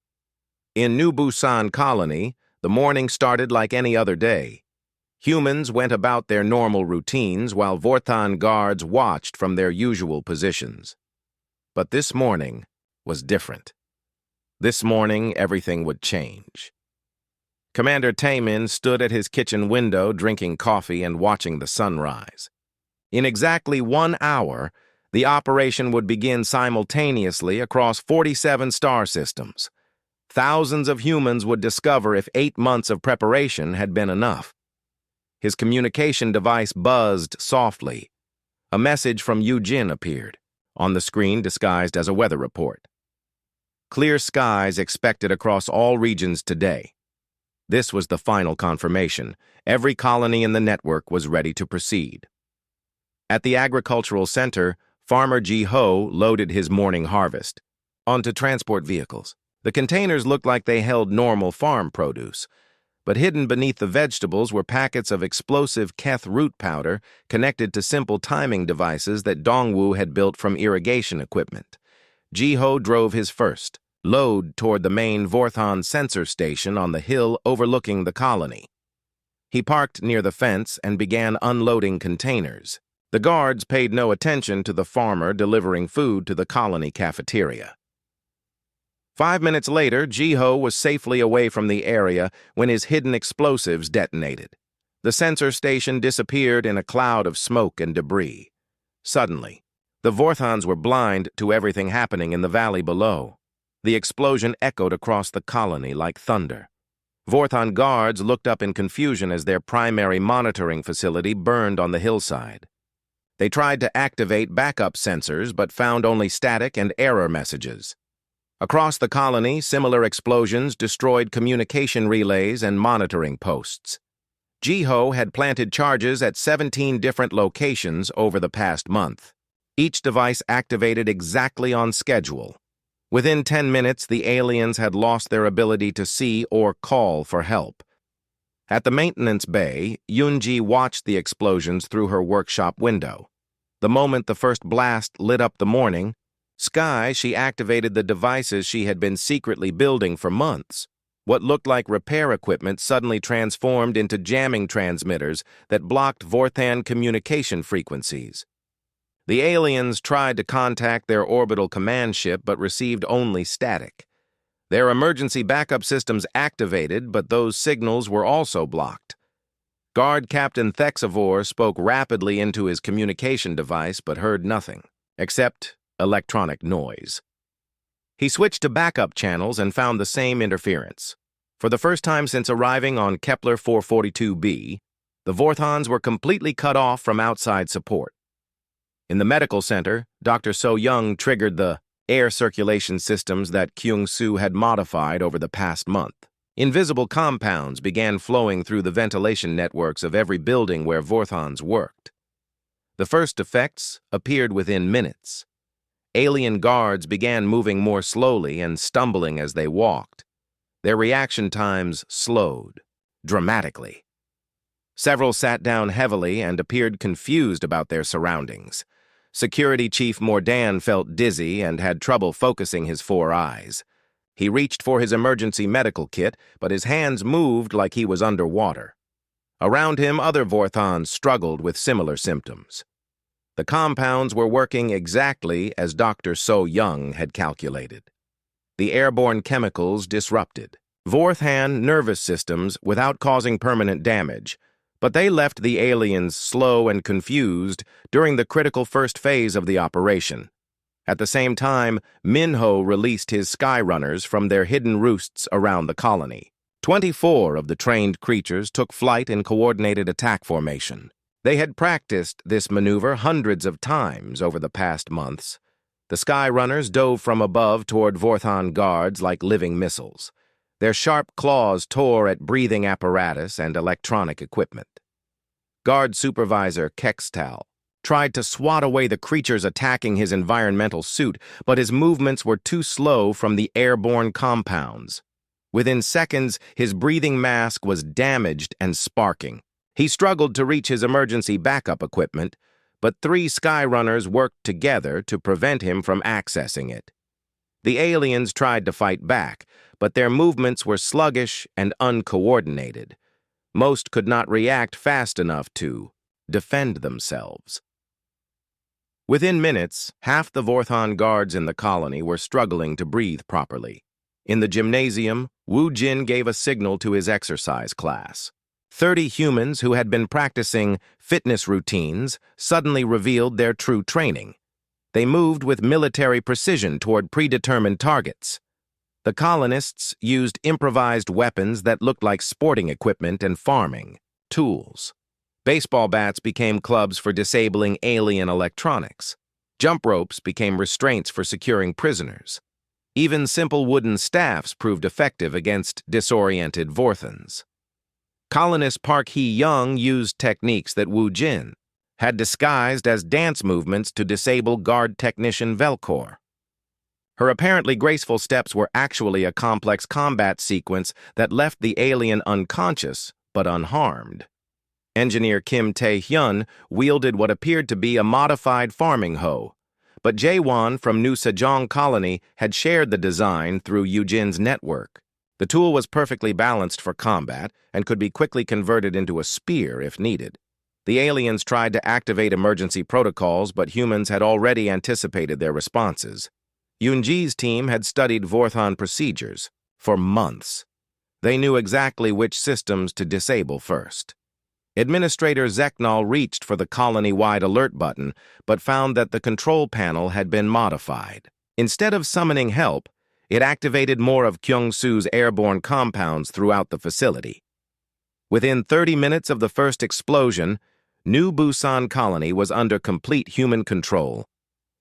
In New Busan Colony, the morning started like any other day. Humans went about their normal routines while Vorthan guards watched from their usual positions. But this morning was different. This morning, everything would change. Commander Taemin stood at his kitchen window drinking coffee and watching the sunrise. In exactly 1 hour, the operation would begin simultaneously across 47 star systems. Thousands of humans would discover if 8 months of preparation had been enough. His communication device buzzed softly. A message from Yu Jin appeared, on the screen disguised as a weather report. Clear skies expected across all regions today. This was the final confirmation. Every colony in the network was ready to proceed. At the agricultural center, Farmer Ji-ho loaded his morning harvest. onto transport vehicles. The containers looked like they held normal farm produce, but hidden beneath the vegetables were packets of explosive Keth root powder connected to simple timing devices that Dongwu had built from irrigation equipment. Jiho drove his first load toward the main Vorthon sensor station on the hill overlooking the colony. He parked near the fence and began unloading containers. The guards paid no attention to the farmer delivering food to the colony cafeteria. 5 minutes later, Jiho was safely away from the area when his hidden explosives detonated. The sensor station disappeared in a cloud of smoke and debris. Suddenly, the Vorthons were blind to everything happening in the valley below. The explosion echoed across the colony like thunder. Vorthon guards looked up in confusion as their primary monitoring facility burned on the hillside. They tried to activate backup sensors but found only static and error messages. Across the colony, similar explosions destroyed communication relays and monitoring posts. Jiho had planted charges at 17 different locations over the past month. Each device activated exactly on schedule. Within 10 minutes, the aliens had lost their ability to see or call for help. At the maintenance bay, Yunji watched the explosions through her workshop window. The moment the first blast lit up the morning sky, she activated the devices she had been secretly building for months. What looked like repair equipment suddenly transformed into jamming transmitters that blocked Vorthan communication frequencies. The aliens tried to contact their orbital command ship but received only static. Their emergency backup systems activated, but those signals were also blocked. Guard Captain Thexivore spoke rapidly into his communication device but heard nothing, except electronic noise. He switched to backup channels and found the same interference. For the first time since arriving on Kepler 442b, the Vorthons were completely cut off from outside support. In the medical center, Dr. So Young triggered the air circulation systems that Kyung-Soo had modified over the past month. Invisible compounds began flowing through the ventilation networks of every building where Vorthons worked. The first effects appeared within minutes. Alien guards began moving more slowly and stumbling as they walked. Their reaction times slowed dramatically. Several sat down heavily and appeared confused about their surroundings. Security Chief Mordan felt dizzy and had trouble focusing his 4 eyes. He reached for his emergency medical kit, but his hands moved like he was underwater. Around him, other Vorthons struggled with similar symptoms. The compounds were working exactly as Dr. So Young had calculated. The airborne chemicals disrupted Vorthan nervous systems without causing permanent damage, but they left the aliens slow and confused during the critical first phase of the operation. At the same time, Minho released his Skyrunners from their hidden roosts around the colony. 24 of the trained creatures took flight in coordinated attack formation. They had practiced this maneuver hundreds of times over the past months. The Skyrunners dove from above toward Vorthon guards like living missiles. Their sharp claws tore at breathing apparatus and electronic equipment. Guard Supervisor Kextal tried to swat away the creatures attacking his environmental suit, but his movements were too slow from the airborne compounds. Within seconds, his breathing mask was damaged and sparking. He struggled to reach his emergency backup equipment, but 3 Skyrunners worked together to prevent him from accessing it. The aliens tried to fight back, but their movements were sluggish and uncoordinated. Most could not react fast enough to defend themselves. Within minutes, half the Vorthon guards in the colony were struggling to breathe properly. In the gymnasium, Wu Jin gave a signal to his exercise class. 30 humans who had been practicing fitness routines suddenly revealed their true training. They moved with military precision toward predetermined targets. The colonists used improvised weapons that looked like sporting equipment and farming tools. Baseball bats became clubs for disabling alien electronics. Jump ropes became restraints for securing prisoners. Even simple wooden staffs proved effective against disoriented Vorthons. Colonist Park Hee-young used techniques that Wu Jin had disguised as dance movements to disable guard technician Velcor. Her apparently graceful steps were actually a complex combat sequence that left the alien unconscious but unharmed. Engineer Kim Tae-hyun wielded what appeared to be a modified farming hoe, but Jae-won from New Sejong Colony had shared the design through Yujin's network. The tool was perfectly balanced for combat and could be quickly converted into a spear if needed. The aliens tried to activate emergency protocols, but humans had already anticipated their responses. Yoonji's team had studied Vorthon procedures for months. They knew exactly which systems to disable first. Administrator Zeknal reached for the colony-wide alert button, but found that the control panel had been modified. Instead of summoning help, it activated more of Kyung-soo's airborne compounds throughout the facility. Within 30 minutes of the first explosion, New Busan Colony was under complete human control.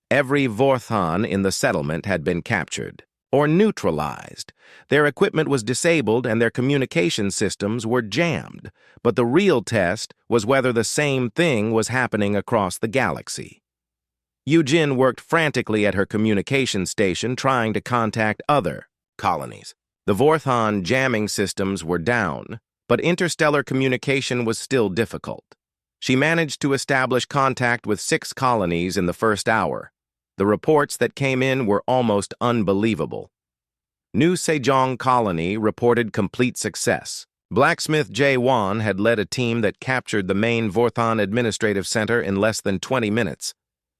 Every Vorthon in the settlement had been captured, or neutralized. Their equipment was disabled and their communication systems were jammed, but the real test was whether the same thing was happening across the galaxy. Yujin worked frantically at her communication station trying to contact other colonies. The Vorthon jamming systems were down, but interstellar communication was still difficult. She managed to establish contact with 6 colonies in the first hour. The reports that came in were almost unbelievable. New Sejong Colony reported complete success. Blacksmith Jae-won had led a team that captured the main Vorthon administrative center in less than 20 minutes.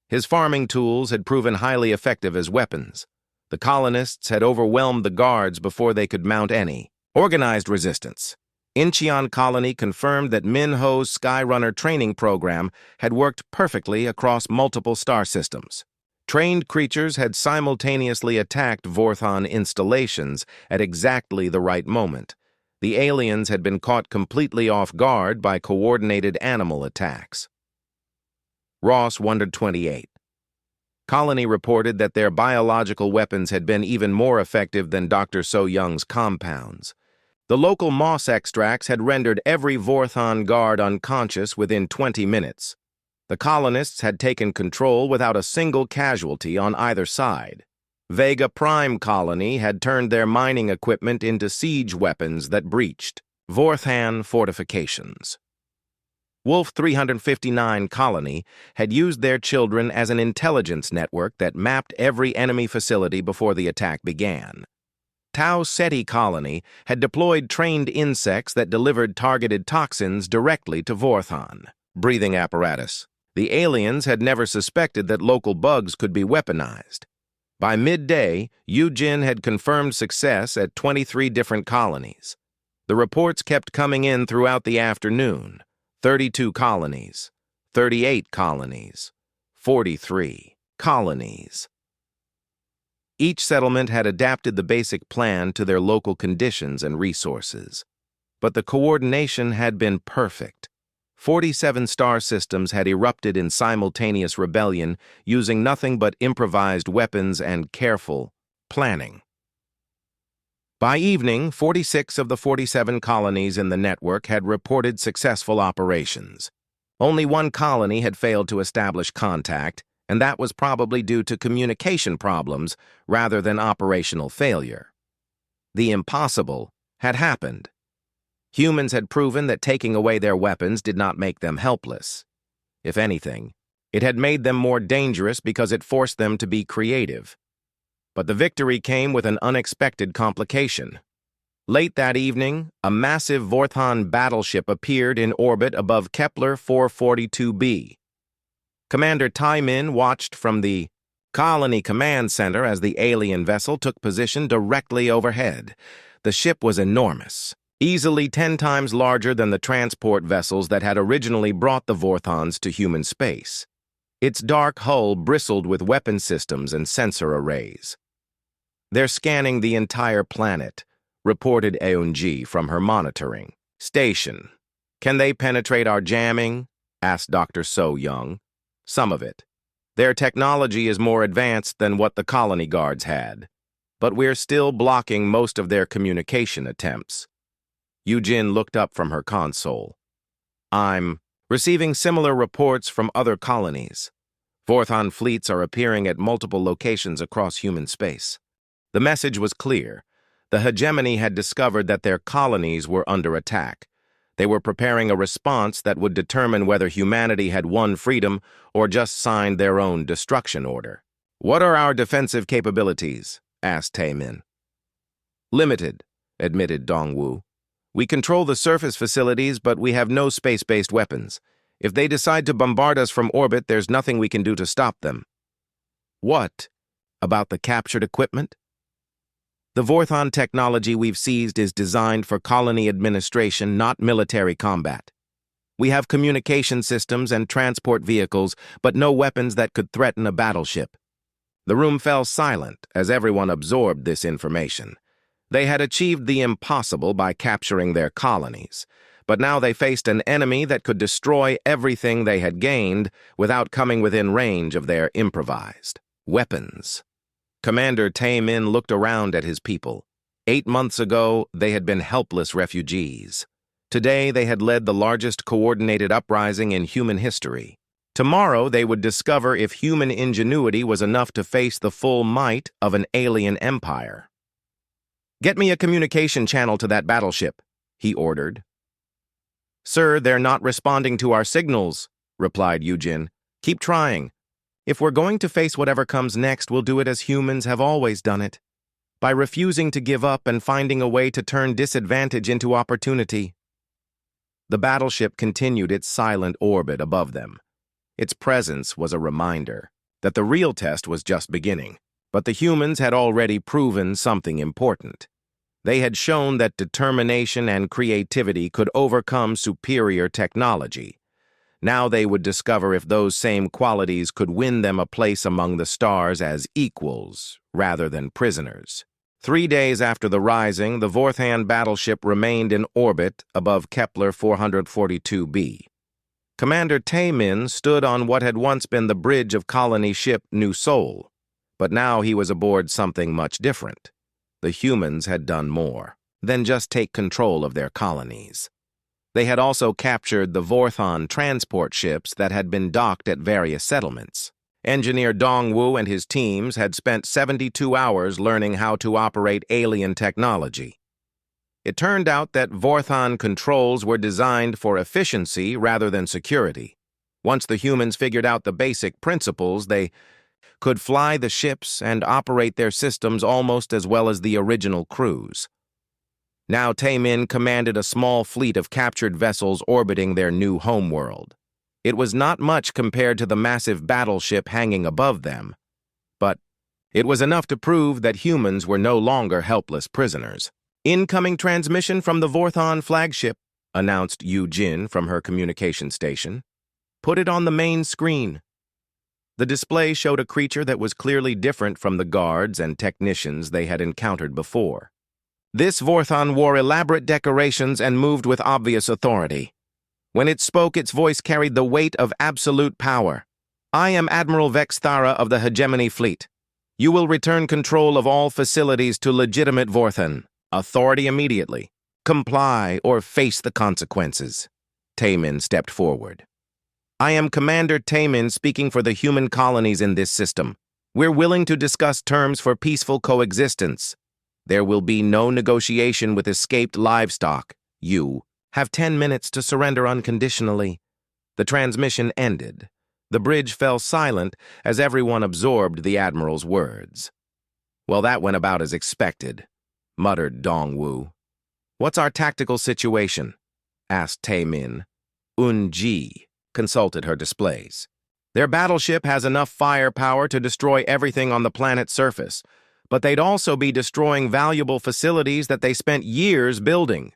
His farming tools had proven highly effective as weapons. The colonists had overwhelmed the guards before they could mount any organized resistance. Incheon Colony confirmed that Minho's Skyrunner training program had worked perfectly across multiple star systems. Trained creatures had simultaneously attacked Vorthon installations at exactly the right moment. The aliens had been caught completely off guard by coordinated animal attacks. Ross 128. Colony reported that their biological weapons had been even more effective than Dr. So-young's compounds. The local moss extracts had rendered every Vorthon guard unconscious within 20 minutes. The colonists had taken control without a single casualty on either side. Vega Prime Colony had turned their mining equipment into siege weapons that breached Vorthan fortifications. Wolf 359 Colony had used their children as an intelligence network that mapped every enemy facility before the attack began. Tau Ceti Colony had deployed trained insects that delivered targeted toxins directly to Vorthon breathing apparatus. The aliens had never suspected that local bugs could be weaponized. By midday, Yujin had confirmed success at 23 different colonies. The reports kept coming in throughout the afternoon. 32 colonies, 38 colonies, 43 colonies. Each settlement had adapted the basic plan to their local conditions and resources. But the coordination had been perfect. 47 star systems had erupted in simultaneous rebellion using nothing but improvised weapons and careful planning. By evening, 46 of the 47 colonies in the network had reported successful operations. Only one colony had failed to establish contact, and that was probably due to communication problems rather than operational failure. The impossible had happened. Humans had proven that taking away their weapons did not make them helpless. If anything, it had made them more dangerous because it forced them to be creative. But the victory came with an unexpected complication. Late that evening, a massive Vorthon battleship appeared in orbit above Kepler 442b. Commander Tai Min watched from the Colony Command Center as the alien vessel took position directly overhead. The ship was enormous, easily 10 times larger than the transport vessels that had originally brought the Vorthons to human space. Its dark hull bristled with weapon systems and sensor arrays. "They're scanning the entire planet," reported Eun-ji from her monitoring station. "Can they penetrate our jamming?" asked Dr. So-young. "Some of it. Their technology is more advanced than what the colony guards had. But we're still blocking most of their communication attempts." Yujin looked up from her console. "I'm receiving similar reports from other colonies. Vorthon fleets are appearing at multiple locations across human space. The message was clear. The hegemony had discovered that their colonies were under attack. They were preparing a response that would determine whether humanity had won freedom or just signed their own destruction order. "What are our defensive capabilities?" asked Taemin. "Limited," admitted Dongwu. "We control the surface facilities, but we have no space-based weapons. If they decide to bombard us from orbit, there's nothing we can do to stop them." "What about the captured equipment?" "The Vorthon technology we've seized is designed for colony administration, not military combat. We have communication systems and transport vehicles, but no weapons that could threaten a battleship." The room fell silent as everyone absorbed this information. They had achieved the impossible by capturing their colonies, but now they faced an enemy that could destroy everything they had gained without coming within range of their improvised weapons. Commander Taemin looked around at his people. 8 months ago, they had been helpless refugees. Today, they had led the largest coordinated uprising in human history. Tomorrow, they would discover if human ingenuity was enough to face the full might of an alien empire. "Get me a communication channel to that battleship," he ordered. "Sir, they're not responding to our signals," replied Yujin. "Keep trying. If we're going to face whatever comes next, we'll do it as humans have always done it, by refusing to give up and finding a way to turn disadvantage into opportunity." The battleship continued its silent orbit above them. Its presence was a reminder that the real test was just beginning, but the humans had already proven something important. They had shown that determination and creativity could overcome superior technology. Now they would discover if those same qualities could win them a place among the stars as equals rather than prisoners. 3 days after the rising, the Vorthan battleship remained in orbit above Kepler 442b. Commander Taemin stood on what had once been the bridge of colony ship New Seoul, but now he was aboard something much different. The humans had done more than just take control of their colonies. They had also captured the Vorthon transport ships that had been docked at various settlements. Engineer Dongwu and his teams had spent 72 hours learning how to operate alien technology. It turned out that Vorthon controls were designed for efficiency rather than security. Once the humans figured out the basic principles, they could fly the ships and operate their systems almost as well as the original crews. Now Taemin commanded a small fleet of captured vessels orbiting their new homeworld. It was not much compared to the massive battleship hanging above them, but it was enough to prove that humans were no longer helpless prisoners. "Incoming transmission from the Vorthon flagship," announced Yujin from her communication station. "Put it on the main screen." The display showed a creature that was clearly different from the guards and technicians they had encountered before. This Vorthon wore elaborate decorations and moved with obvious authority. When it spoke, its voice carried the weight of absolute power. "I am Admiral Vexthara of the Hegemony Fleet. You will return control of all facilities to legitimate Vorthon. Authority immediately. Comply or face the consequences." Taemin stepped forward. "I am Commander Taemin speaking for the human colonies in this system. We're willing to discuss terms for peaceful coexistence. There will be no negotiation with escaped livestock. You have 10 minutes to surrender unconditionally." The transmission ended. The bridge fell silent as everyone absorbed the Admiral's words. "Well, that went about as expected," muttered Dongwu. "What's our tactical situation?" asked Taemin. Ji consulted her displays. "Their battleship has enough firepower to destroy everything on the planet's surface, but they'd also be destroying valuable facilities that they spent years building."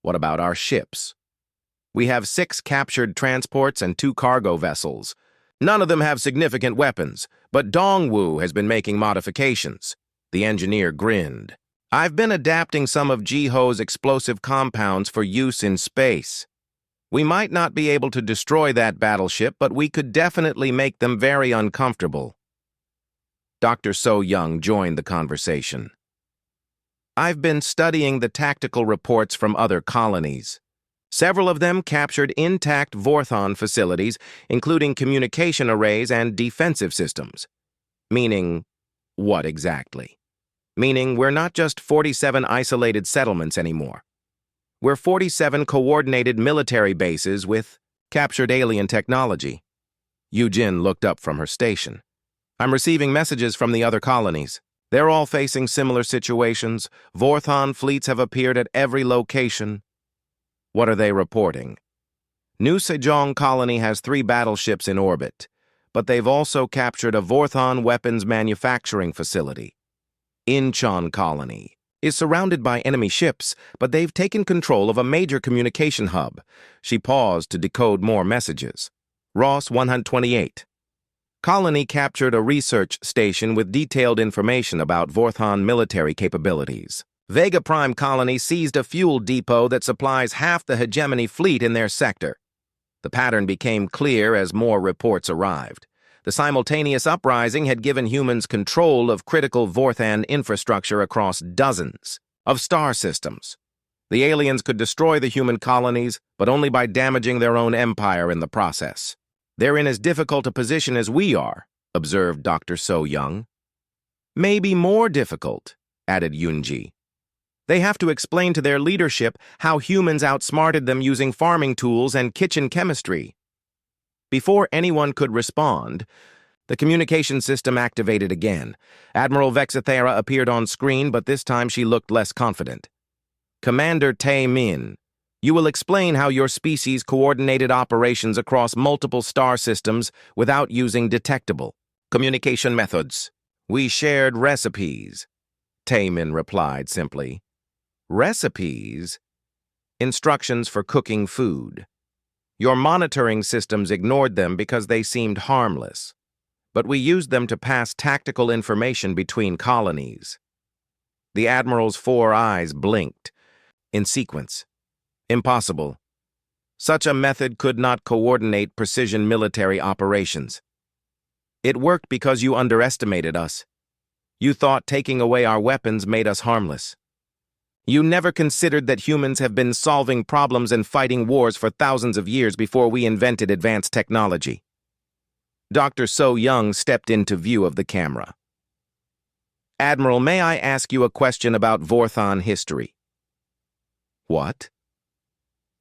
"What about our ships?" "We have 6 captured transports and 2 cargo vessels. None of them have significant weapons, but Dongwu has been making modifications." The engineer grinned. "I've been adapting some of Jiho's explosive compounds for use in space. We might not be able to destroy that battleship, but we could definitely make them very uncomfortable." Dr. So Young joined the conversation. "I've been studying the tactical reports from other colonies. Several of them captured intact Vorthon facilities, including communication arrays and defensive systems. Meaning, what exactly? Meaning we're not just 47 isolated settlements anymore. We're 47 coordinated military bases with captured alien technology. Yujin looked up from her station. I'm receiving messages from the other colonies. They're all facing similar situations. Vorthon fleets have appeared at every location. What are they reporting? New Sejong colony has 3 battleships in orbit, but they've also captured a Vorthon weapons manufacturing facility. Incheon colony is surrounded by enemy ships, but they've taken control of a major communication hub. She paused to decode more messages. Ross 128. Colony captured a research station with detailed information about Vorthon military capabilities. Vega Prime Colony seized a fuel depot that supplies half the hegemony fleet in their sector. The pattern became clear as more reports arrived. The simultaneous uprising had given humans control of critical Vorthon infrastructure across dozens of star systems. The aliens could destroy the human colonies, but only by damaging their own empire in the process. They're in as difficult a position as we are, observed Dr. So Young. Maybe more difficult, added Yunji. They have to explain to their leadership how humans outsmarted them using farming tools and kitchen chemistry. Before anyone could respond, the communication system activated again. Admiral Vexithera appeared on screen, but this time she looked less confident. Commander Tae Min, you will explain how your species coordinated operations across multiple star systems without using detectable communication methods. We shared recipes, Tae Min replied simply. Recipes? Instructions for cooking food. Your monitoring systems ignored them because they seemed harmless, but we used them to pass tactical information between colonies. The Admiral's 4 eyes blinked. In sequence. Impossible. Such a method could not coordinate precision military operations. It worked because you underestimated us. You thought taking away our weapons made us harmless. You never considered that humans have been solving problems and fighting wars for thousands of years before we invented advanced technology. Dr. So Young stepped into view of the camera. Admiral, may I ask you a question about Vorthon history? What?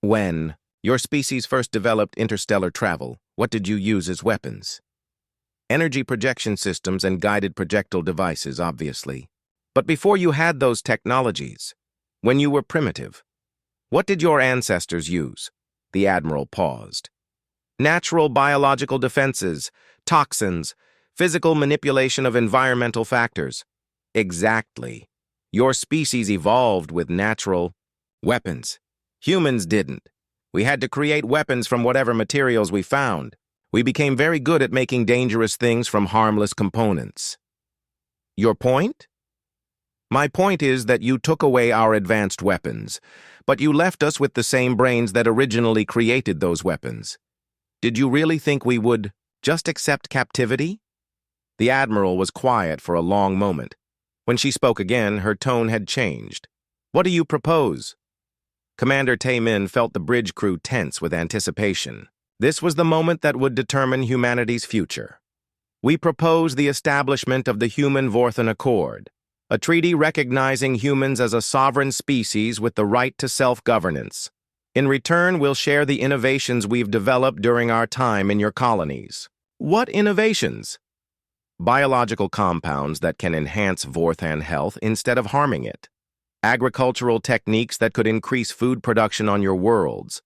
When your species first developed interstellar travel, what did you use as weapons? Energy projection systems and guided projectile devices, obviously. But before you had those technologies, when you were primitive, what did your ancestors use? The Admiral paused. Natural biological defenses, toxins, physical manipulation of environmental factors. Exactly. Your species evolved with natural weapons. Humans didn't. We had to create weapons from whatever materials we found. We became very good at making dangerous things from harmless components. Your point? My point is that you took away our advanced weapons, but you left us with the same brains that originally created those weapons. Did you really think we would just accept captivity? The Admiral was quiet for a long moment. When she spoke again, her tone had changed. What do you propose? Commander Tae Min felt the bridge crew tense with anticipation. This was the moment that would determine humanity's future. We propose the establishment of the Human Vorthon Accord, a treaty recognizing humans as a sovereign species with the right to self-governance. In return, we'll share the innovations we've developed during our time in your colonies. What innovations? Biological compounds that can enhance Vorthon health instead of harming it. Agricultural techniques that could increase food production on your worlds.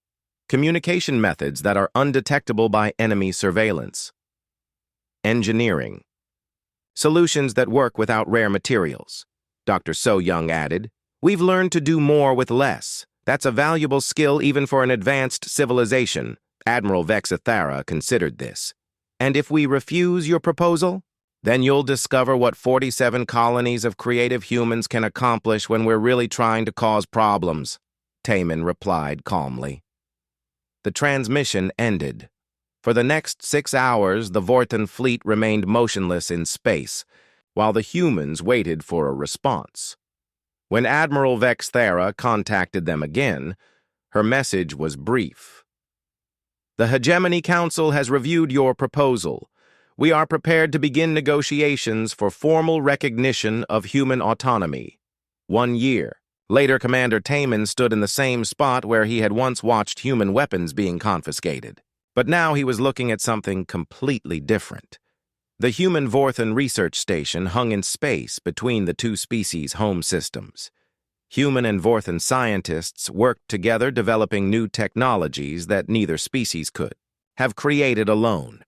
Communication methods that are undetectable by enemy surveillance. Engineering. Solutions that work without rare materials. Dr. So Young added, we've learned to do more with less. That's a valuable skill even for an advanced civilization. Admiral Vexithera considered this. And if we refuse your proposal, then you'll discover what 47 colonies of creative humans can accomplish when we're really trying to cause problems, Tae Min replied calmly. The transmission ended. For the next 6 hours, the Vorthon fleet remained motionless in space, while the humans waited for a response. When Admiral Vexithera contacted them again, Her message was brief. The Hegemony Council has reviewed your proposal. We are prepared to begin negotiations for formal recognition of human autonomy. 1 year. Later, Commander Taman stood in the same spot where he had once watched human weapons being confiscated. But now he was looking at something completely different. The human Vorthan research station hung in space between the two species' home systems. Human and Vorthan scientists worked together developing new technologies that neither species could have created alone.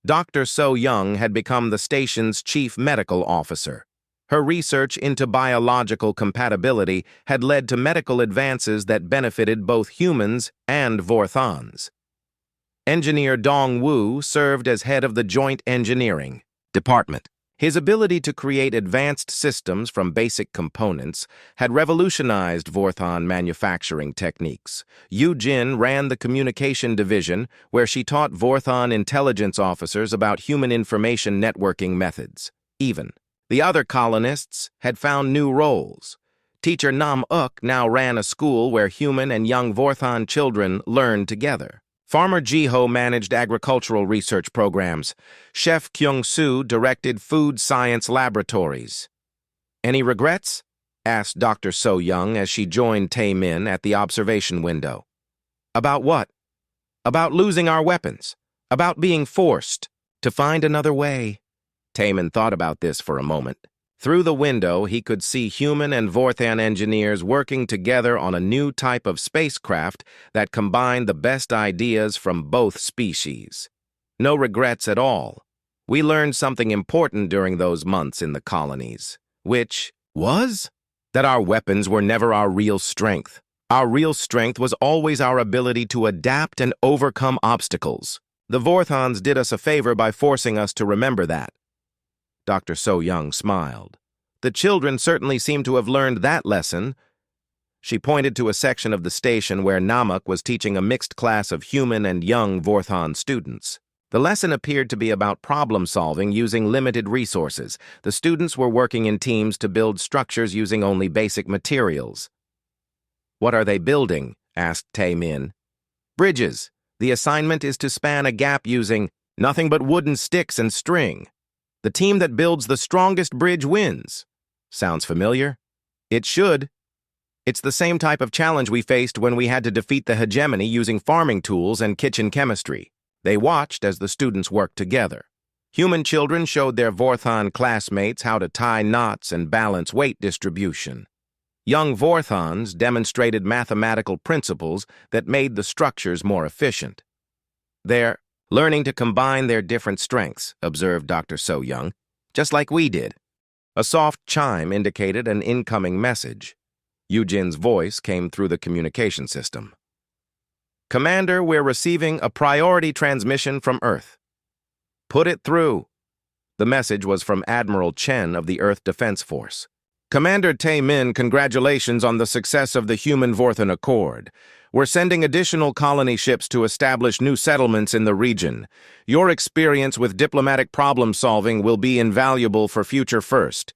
Dr. So Young had become the station's chief medical officer. Her research into biological compatibility had led to medical advances that benefited both humans and Vorthans. Engineer Dong Wu served as head of the Joint Engineering Department. His ability to create advanced systems from basic components had revolutionized Vorthan manufacturing techniques. Yu Jin ran the communication division, where she taught Vorthan intelligence officers about human information networking methods. The other colonists had found new roles. Teacher Nam Uk now ran a school where human and young Vorthan children learned together. Farmer Jiho managed agricultural research programs. Chef Kyung-soo directed food science laboratories. Any regrets? Asked Dr. So Young as she joined Tae-min at the observation window. About what? About losing our weapons. About being forced to find another way. Tae-min thought about this for a moment. Through the window, he could see human and Vorthan engineers working together on a new type of spacecraft that combined the best ideas from both species. No regrets at all. We learned something important during those months in the colonies, which was that our weapons were never our real strength. Our real strength was always our ability to adapt and overcome obstacles. The Vorthans did us a favor by forcing us to remember that. Dr. So Young smiled. The children certainly seem to have learned that lesson. She pointed to a section of the station where Namuk was teaching a mixed class of human and young Vorthan students. The lesson appeared to be about problem-solving using limited resources. The students were working in teams to build structures using only basic materials. What are they building? Asked Tae-min. Bridges. The assignment is to span a gap using nothing but wooden sticks and string. The team that builds the strongest bridge wins. Sounds familiar? It should. It's the same type of challenge we faced when we had to defeat the hegemony using farming tools and kitchen chemistry. They watched as the students worked together. Human children showed their Vorthan classmates how to tie knots and balance weight distribution. Young Vorthans demonstrated mathematical principles that made the structures more efficient. They're learning to combine their different strengths, observed Dr. So Young, just like we did. A soft chime indicated an incoming message. Eugene voice came through the communication system. Commander, we're receiving a priority transmission from Earth. Put it through. The message was from Admiral Chen of the Earth Defense Force. Commander Tae-min, congratulations on the success of the Human Vorthan Accord. We're sending additional colony ships to establish new settlements in the region. Your experience with diplomatic problem-solving will be invaluable for future first.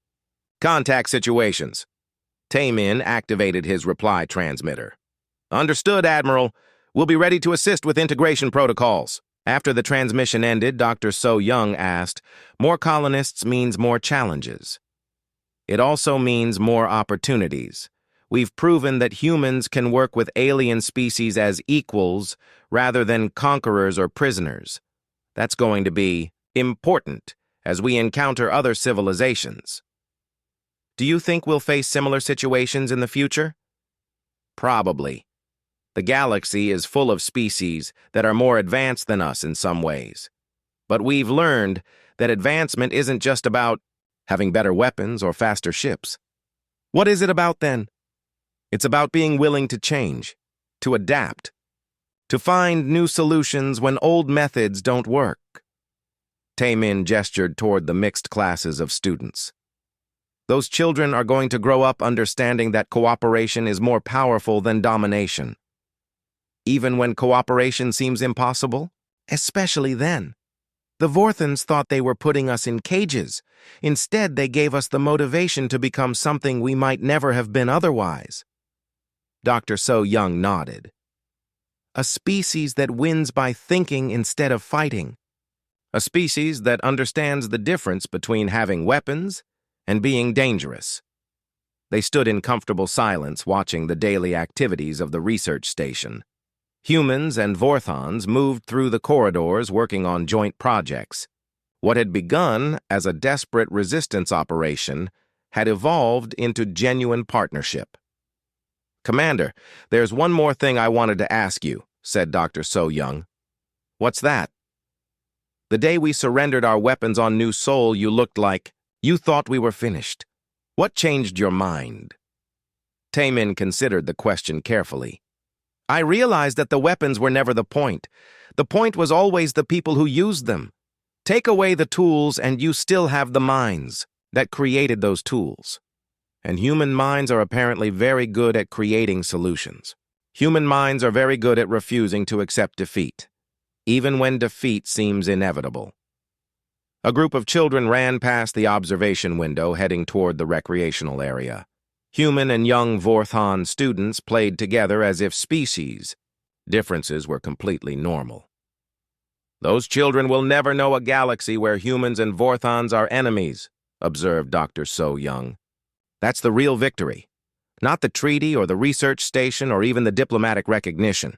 Contact situations. Tae-min activated his reply transmitter. Understood, Admiral. We'll be ready to assist with integration protocols. After the transmission ended, Dr. So Young asked, more colonists means more challenges. It also means more opportunities. We've proven that humans can work with alien species as equals rather than conquerors or prisoners. That's going to be important as we encounter other civilizations. Do you think we'll face similar situations in the future? Probably. The galaxy is full of species that are more advanced than us in some ways. But we've learned that advancement isn't just about having better weapons or faster ships. What is it about then? It's about being willing to change, to adapt, to find new solutions when old methods don't work. Tae-min gestured toward the mixed classes of students. Those children are going to grow up understanding that cooperation is more powerful than domination. Even when cooperation seems impossible, especially then. The Vorthans thought they were putting us in cages. Instead, they gave us the motivation to become something we might never have been otherwise. Dr. So-Young nodded. A species that wins by thinking instead of fighting. A species that understands the difference between having weapons and being dangerous. They stood in comfortable silence watching the daily activities of the research station. Humans and Vorthons moved through the corridors working on joint projects. What had begun as a desperate resistance operation had evolved into genuine partnership. "Commander, there's one more thing I wanted to ask you," said Dr. So-Young. "What's that?" "The day we surrendered our weapons on New Sol, you looked like you thought we were finished. What changed your mind?" Taemin considered the question carefully. "I realized that the weapons were never the point. The point was always the people who used them. Take away the tools and you still have the minds that created those tools. And human minds are apparently very good at creating solutions. Human minds are very good at refusing to accept defeat, even when defeat seems inevitable." A group of children ran past the observation window heading toward the recreational area. Human and young Vorthon students played together as if species. Differences were completely normal. "Those children will never know a galaxy where humans and Vorthons are enemies," observed Dr. So-Young. "That's the real victory. Not the treaty or the research station or even the diplomatic recognition.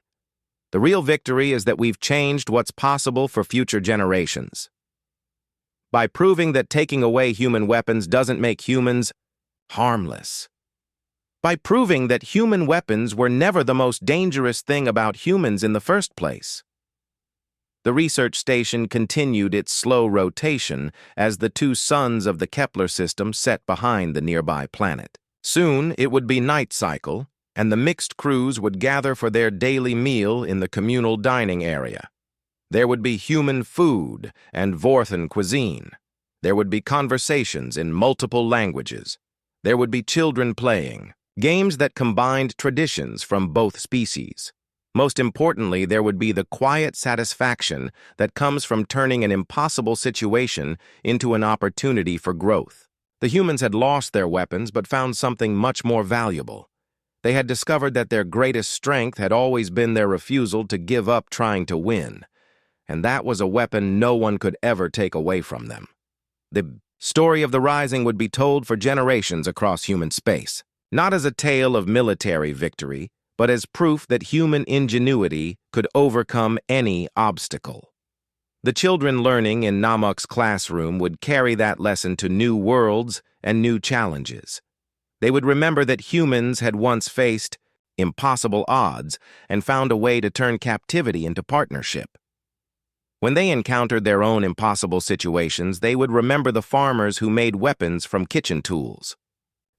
The real victory is that we've changed what's possible for future generations. By proving that taking away human weapons doesn't make humans harmless. By proving that human weapons were never the most dangerous thing about humans in the first place." The research station continued its slow rotation as the two suns of the Kepler system set behind the nearby planet. Soon it would be night cycle, and the mixed crews would gather for their daily meal in the communal dining area. There would be human food and Vorthon cuisine. There would be conversations in multiple languages. There would be children playing, games that combined traditions from both species. Most importantly, there would be the quiet satisfaction that comes from turning an impossible situation into an opportunity for growth. The humans had lost their weapons but found something much more valuable. They had discovered that their greatest strength had always been their refusal to give up trying to win. And that was a weapon no one could ever take away from them. The story of the Rising would be told for generations across human space, not as a tale of military victory, but as proof that human ingenuity could overcome any obstacle. The children learning in Namuk's classroom would carry that lesson to new worlds and new challenges. They would remember that humans had once faced impossible odds and found a way to turn captivity into partnership. When they encountered their own impossible situations, they would remember the farmers who made weapons from kitchen tools,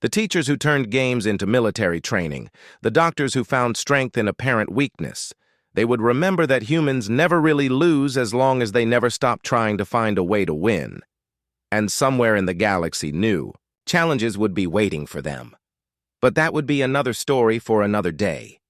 the teachers who turned games into military training, the doctors who found strength in apparent weakness. They would remember that humans never really lose as long as they never stop trying to find a way to win. And somewhere in the galaxy knew challenges would be waiting for them. But that would be another story for another day.